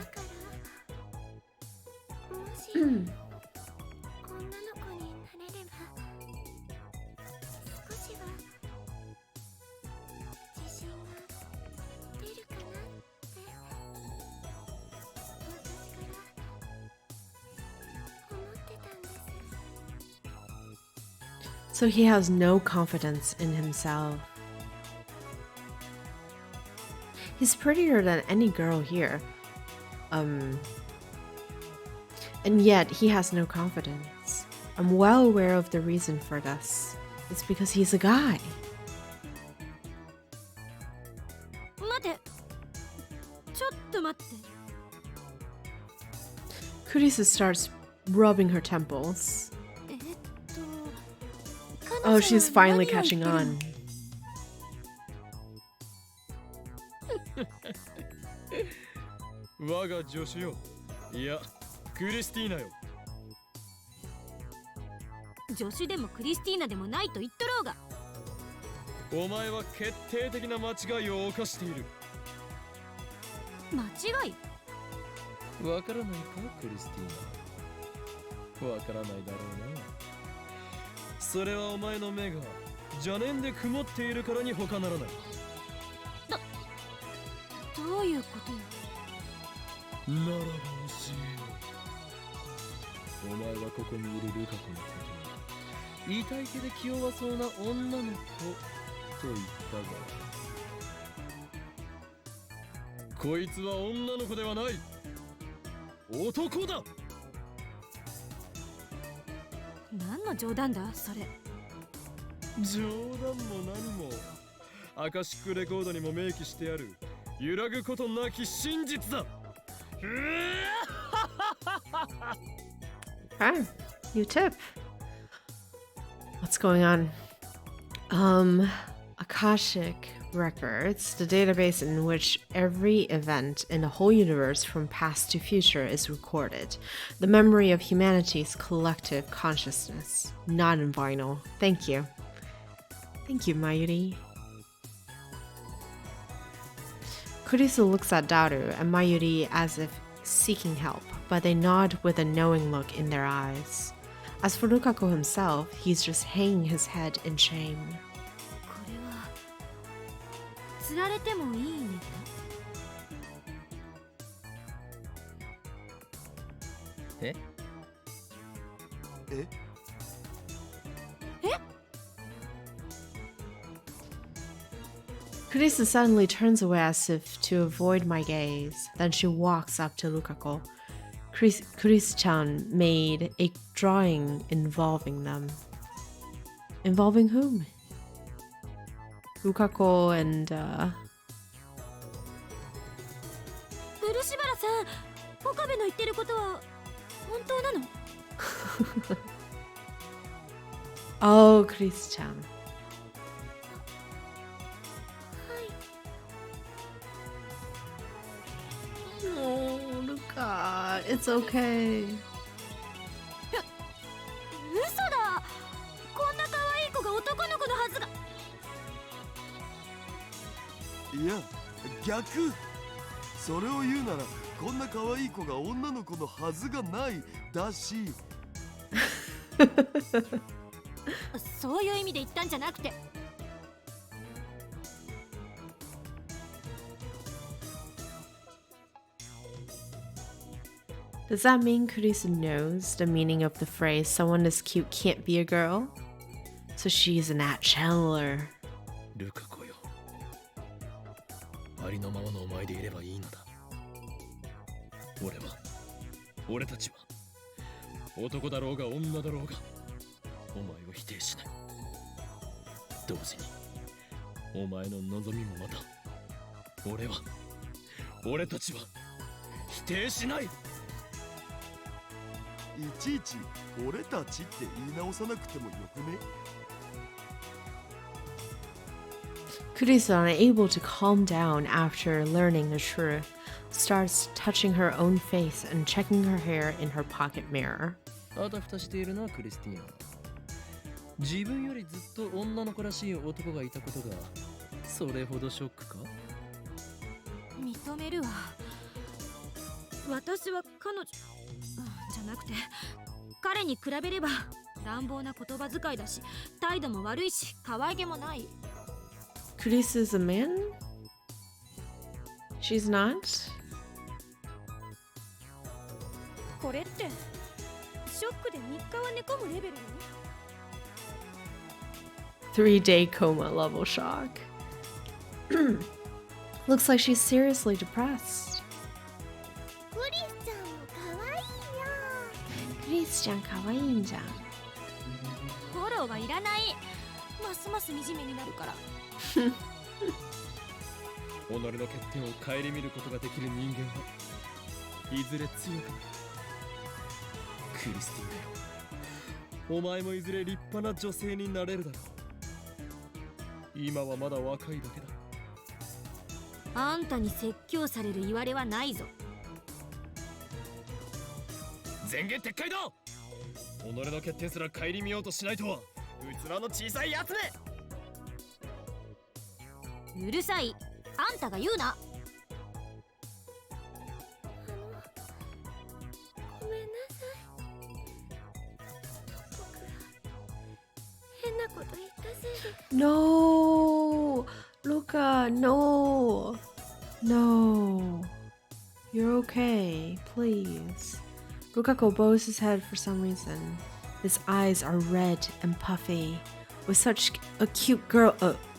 So he has no confidence in himself. He's prettier than any girl here. And yet he has no confidence. I'm well aware of the reason for this. It's because he's a guy. Kurisu starts rubbing her temples. Oh, she's finally catching on. Ah, new tip. What's going on? Akashic Records, the database in which every event in the whole universe from past to future is recorded. The memory of humanity's collective consciousness. Not in vinyl. Thank you. Thank you, Mayuri. Kurisu looks at Daru and Mayuri as if seeking help, but they nod with a knowing look in their eyes. As for Rukako himself, he's just hanging his head in shame. Kurisu suddenly turns away as if to avoid my gaze. Then she walks up to Rukako. Kurisu-chan made a drawing involving them. Involving whom? Rukako and 本当なの？ Oh, Chris-chan. はい。 Oh, Luca, it's okay. 嘘だ。こんな可愛い子が男の子のはずが。いや逆、それを言うならこんな可愛い子が女の子のはずがないだし。そういう意味で言ったんじゃなくて。Does that mean Kurisu knows the meaning of the phrase someone as cute can't be a girl? So she's an at channeler. ルカ子よ、ありのままのお前でいればいいのだ。俺たちは男だろうが女だろうがお前を否定しない。同時にお前の望みもまた俺たちは否定しない。いちいち俺たちって言い直さなくてもよくね。 Kurisu, unable to calm down after learning the truth, starts touching her own face and checking her hair in her pocket mirror. あたふたしているな、クリスティーナ。自分よりずっと女の子らしい男がいたことがそれほどショックか？認めるわ。私は彼女じゃなくて、彼に比べれば乱暴な言葉遣いだし、態度も悪いし、可愛げもない。Kurisu is a man? She's not? これってショックで3日は寝込むレベルよ。 3-day coma level shock. Looks like she's seriously depressed. クリスちゃんも可愛いよ。 Chris-chan, kawaiiんじゃん。フォローはいらない。ますます惨めになるから。己の欠点を顧みることができる人間はいずれ強くなる。クリスティーナよ、お前もいずれ立派な女性になれるだろう。今はまだ若いだけだ。あんたに説教される言われはないぞ。前言撤回だ。己の欠点すら顧みようとしないとは器の小さいやつね。うるさい。あんたが言うな。ごめんなさい。僕が変なこと言ったせいで。 No! Luca, no! No. You're okay, please. Rukako bows his head for some reason. His eyes are red and puffy. With such a cute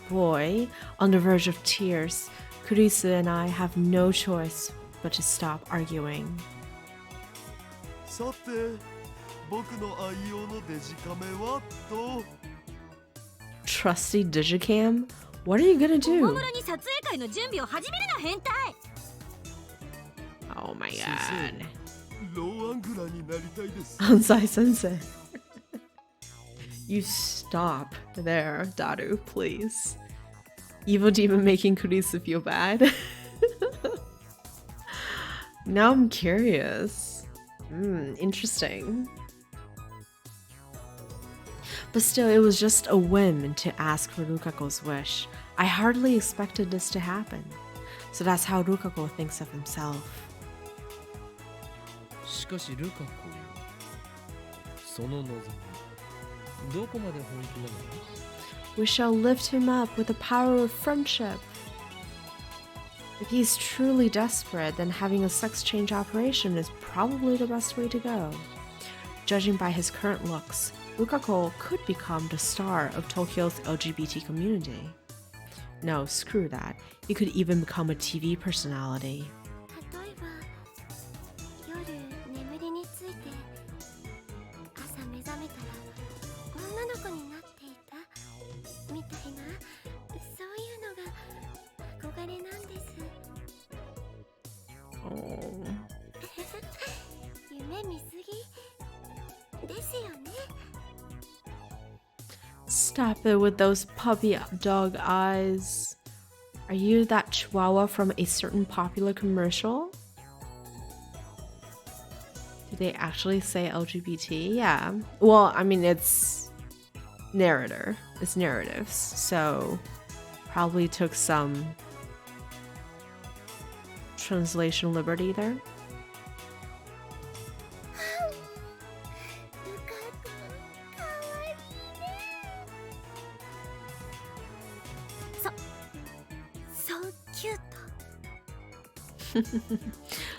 boy on the verge of tears, Kurisu and I have no choice but to stop arguing. さて僕の愛用のデジカメはと。 Trusty Digicam? What are you gonna お do? もむろに撮影会の準備を始めるな、変態。 Oh my god. ローアングラーになりたいです。 Ansai Sensei. You stop there, Daru, please. Evil Demon making Kurisu feel bad. Now I'm curious. Interesting. But still, it was just a whim to ask for Rukako's wish. I hardly expected this to happen. So that's how Rukako thinks of himself. しかしルカ子よ、その望みどこまで本気なの？ We shall lift him up with the power of friendship. If he's truly desperate, then having a sex change operation is probably the best way to go. Judging by his current looks, Rukako could become the star of Tokyo's LGBT community. No, screw that. He could even become a TV personality. 例えば夜眠りについて朝目覚めたら女の子になっていたみたいな、そういうのが憧れなんです。 Oh. 夢見すぎ。よね。 Stop it with those puppy dog eyes. Are you that chihuahua from a certain popular commercial? Did they actually say LGBT? Yeah. Well, I mean, it's narrator. It's narratives. So probably took some translation liberty there. ルカ君かわいいね。So cute.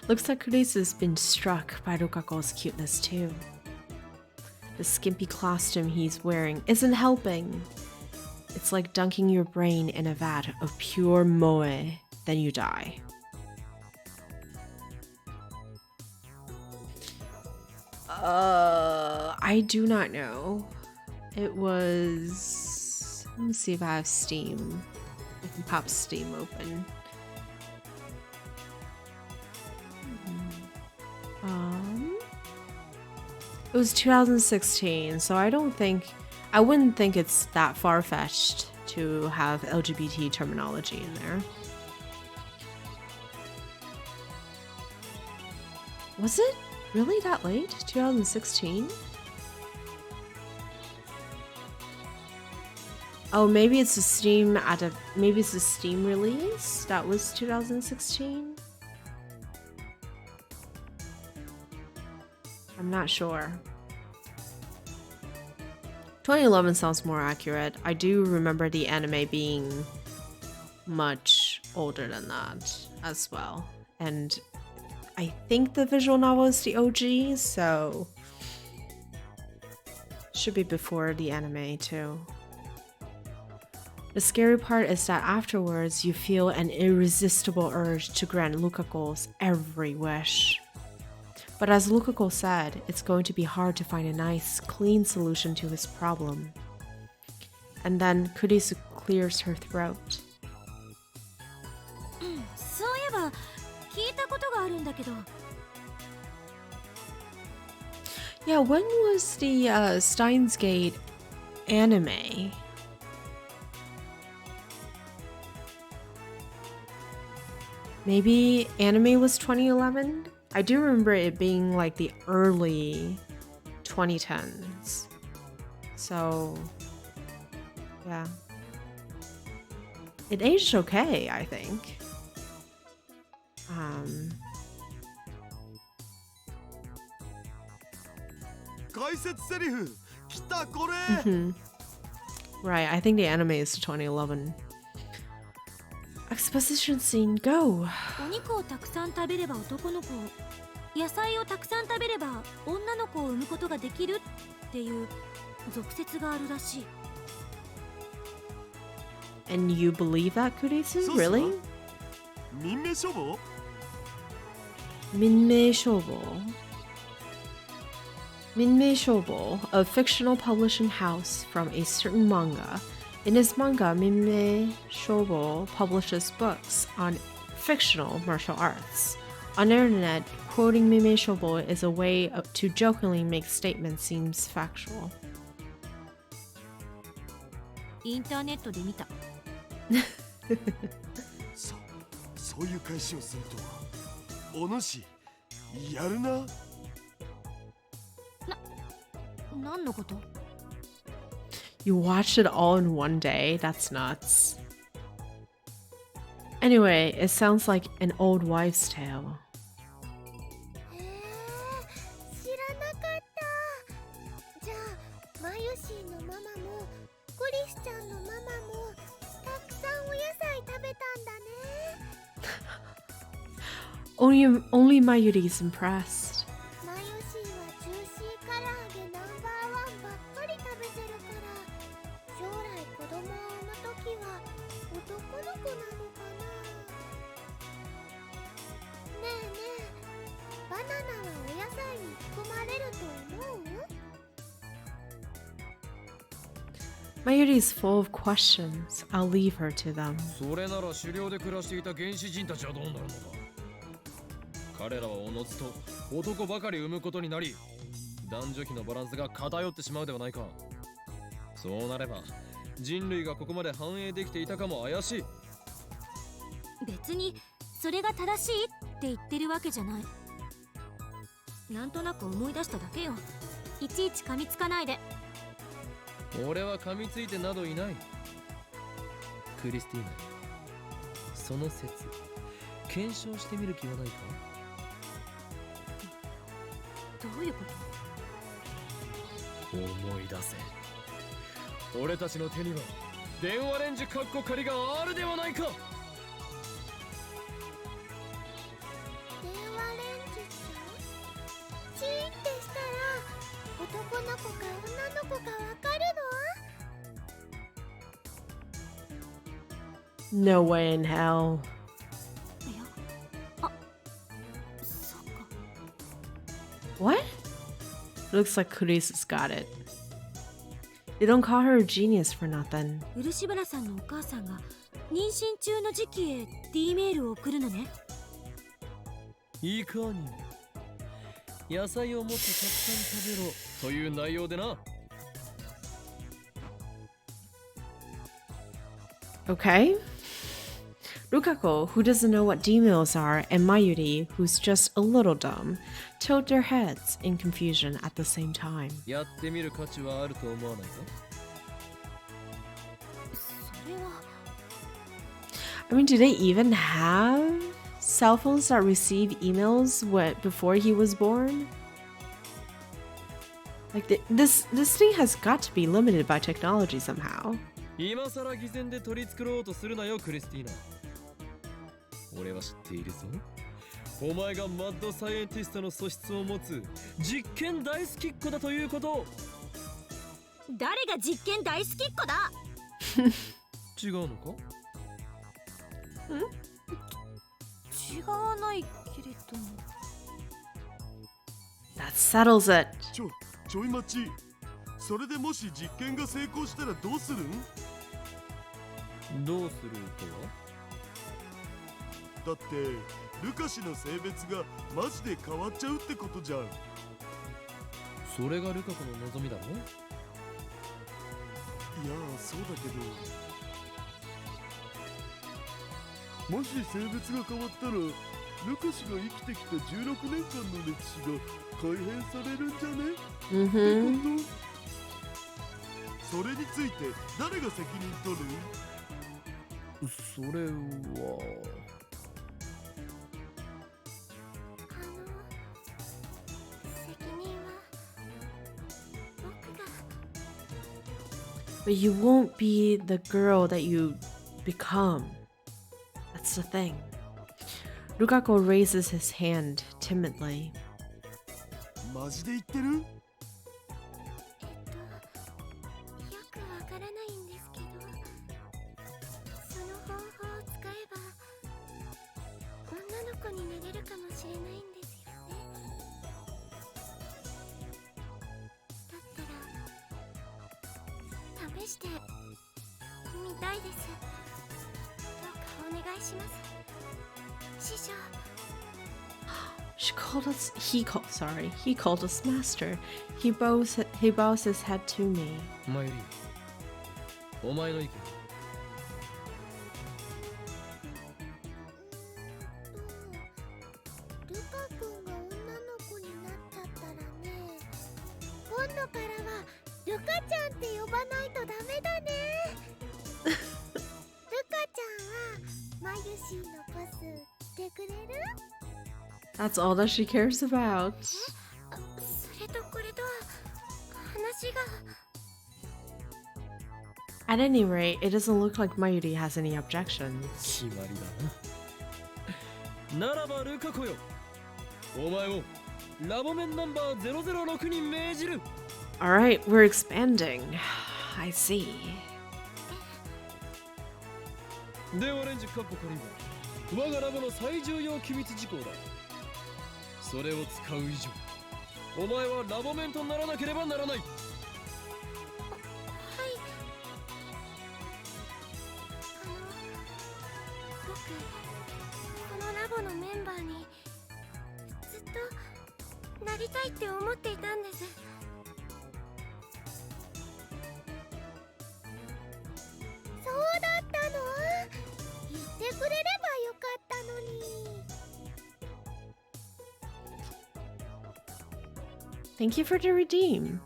Looks like Kurisa's been struck by Rukako's cuteness too. The skimpy costume he's wearing isn't helping. It's like dunking your brain in a vat of pure moe, then you die. I do not know. It was... Let me see if I have Steam. I can pop Steam open. It was 2016, so I wouldn't think it's that far-fetched to have LGBT terminology in there. Was it really that late? 2016? Oh, maybe it's a Steam release that was 2016. I'm not sure. 2011 sounds more accurate. I do remember the anime being much older than that as well. And I think the visual novel is the OG, so should be before the anime too. The scary part is that afterwards you feel an irresistible urge to grant Lukako's every wish. But as Lukako said, it's going to be hard to find a nice, clean solution to his problem. And then Kurisu clears her throat. そういえば聞いたことがあるんだけど。 Yeah, when was the Steins Gate anime? Maybe anime was 2011? I do remember it being like the early 2010s. So, yeah. It aged okay, I think. 解説セリフ来たこれ Right, I think the anime is 2011. Exposition scene, go! お肉をたくさん食べれば男の子を、野菜をたくさん食べれば女の子を産むことができるっていう俗説があるらしい。 And you believe that, Kurisu? Really? 民名消防 Minmei Shobo. Minmei Shobo, a fictional publishing house from a certain manga. In his manga, Minmei Shobo publishes books on fictional martial arts. On the internet, quoting Minmei Shobo is a way to jokingly make statements seems factual. インターネットで見た。そういう返しをするとはお主やるな。何のこと？ You watched it all in one day? That's nuts. Anyway, it sounds like an old wives' tale. 知らなかった。じゃあマユシーのママもクリスちゃんのママもたくさんお野菜食べたんだね。 Only Mayuri is impressed. マユシーはジューシー唐揚げナンバーワンばっかり食べてるから将来子供を産むときは男の子なのかな。ねえねえ、バナナはお野菜に含まれると思う？ Mayuri is full of questions. I'll leave her to them. それなら狩猟で暮らしていた原始人たちはどうなるのか。彼らはおのずと男ばかり産むことになり、男女比のバランスが偏ってしまうではないか。そうなれば人類がここまで繁栄できていたかも怪しい。別にそれが正しいって言ってるわけじゃない。なんとなく思い出しただけよ。いちいち噛みつかないで。俺は噛みついてなどいない。クリスティーナ、その説検証してみる気はないか？どういうこと？思い出せ。俺たちの手には電話レンジカッコ仮があるではないか。電話レンジチーンってしたら男の子か女の子かわかる No way in hell. いや、あ、そっか。 What? Looks like Kurisa's got it. They don't call her a genius for nothing. 漆原さんのお母さんが妊娠中の時期へ D メールを送るのね。いかにも野菜をもっとたくさん食べろという内容でな。Okay. Rukako, who doesn't know what D-mills are, and Mayuri, who's just a little dumb, tilt their heads in confusion at the same time. やってみる価値はあると思わないか？それは。 I mean, do they even have cell phones that receive emails before he was born? Like this thing has got to be limited by technology somehow. 今さら偽善で取り繕おうとするなよ、クリスティーナ。俺は知っているぞ。お前がマッドサイエンティストの素質を持つ実験大好きっ子だということを。誰が実験大好きっ子だ？違うのか？違わないけれども。That settles it. ちょい待ち。それでもし実験が成功したらどうするん？どうするとは？だってルカ氏の性別がマジで変わっちゃうってことじゃん。それがルカ子の望みだろ？いやそうだけど、もし性別が変わったらルカ氏が生きてきた16年間の歴史が改変されるんじゃね？ってこと？それについて誰が責任取る？それは。責任は僕が。 But you won't be the girl that you become. That's the thing. Rukako raises his hand timidly. マジで言ってる？よくわからないんですけど、その方法を使えば女の子になれるかもしれないんですよね。だったら試してみたいです。どうかお願いします、師匠。He called us master. He bows his head to me. マユリ、お前の意見。ルカ君が女の子になっちゃったらね、今度からはルカちゃんって呼ばないとダメだね。ルカちゃんはマユシーのパスしてくれる？ That's all that she cares about. それとこれと話が。 At any rate, it doesn't look like Mayuri has any objections. 決まりだな。ならばルカ子よ、お前をラボメンナンバー006に命じる。 Alright, we're expanding. I see. 電話レンジカッコ仮は我がラボの最重要機密事項だ。それを使う以上、お前はラボメンとならなければならない。はい。僕、このラボのメンバーにずっとなりりたいって思っていたんです。そうだったの？言ってくれればよかったのに。Thank you for the redeem.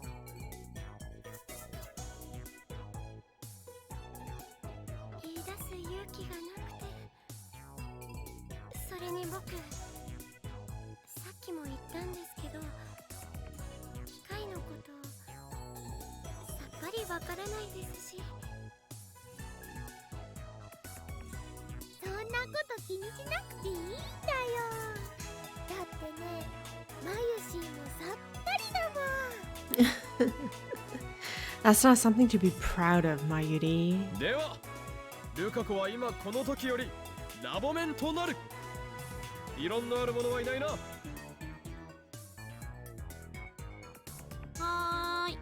言い出す勇気がなくて。それに僕、さっきも言ったんですけど、機械のことさっぱりわからないですし。そんなこと気にしなくていいんだよ。だってね、マユシンもさっぱりだもん。That's not something to be proud of, Mayuri. ではルカ子は今この時よりラボメンとなる。異論のある者はいないな。はーい。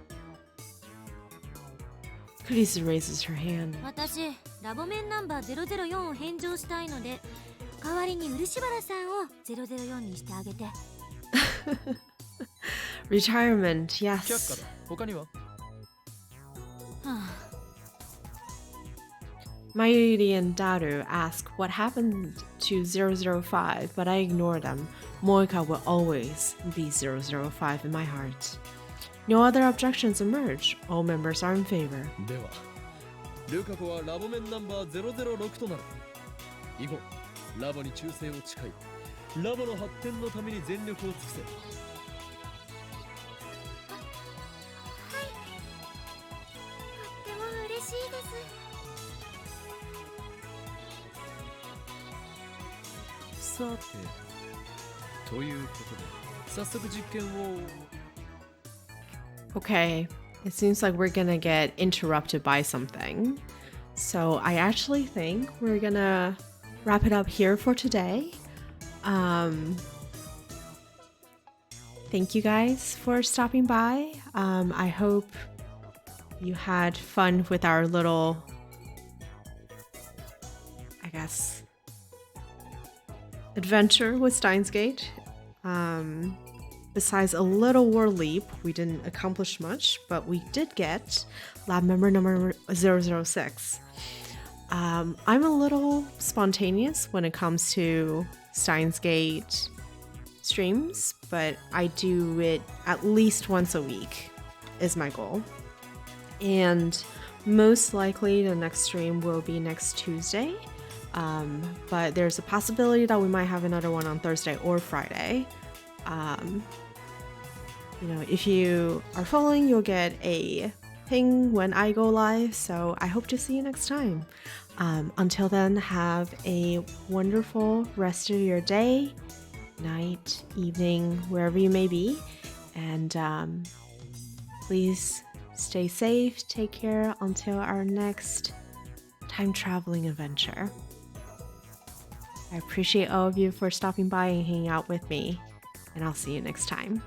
Kurisu raises her hand. 私ラボメンナンバー004を返上したいので、代わりに漆原さんを004にしてあげて。Retirement, 却下 yes. だ。他には？はあ、 Mayuri and Daru ask what happened to 005, but I ignore them. Moika will always be 005 in my heart. No other objections emerge. All members are in favor. ではルカ子はラボメンナンバー006となる。以後ラボに忠誠を誓い、ラボの発展のために全力を尽くせ。はい。とっても嬉しいです。さて、ということで早速実験を。 Okay, it seems like we're gonna get interrupted by something. So I actually think we're gonna wrap it up here for today. Thank you guys for stopping by. I hope you had fun with our little, I guess, adventure with Steins Gate. Besides a little war leap, we didn't accomplish much, but we did get lab member number 006. I'm a little spontaneous when it comes to Steins Gate streams, but I do it at least once a week is my goal. And most likely the next stream will be next Tuesday. But there's a possibility that we might have another one on Thursday or Friday. You know, if you are following, you'll get a ping when I go live. So I hope to see you next time. Until then, have a wonderful rest of your day, night, evening, wherever you may be. And please stay safe, take care until our next time traveling adventure. I appreciate all of you for stopping by and hanging out with me, and I'll see you next time.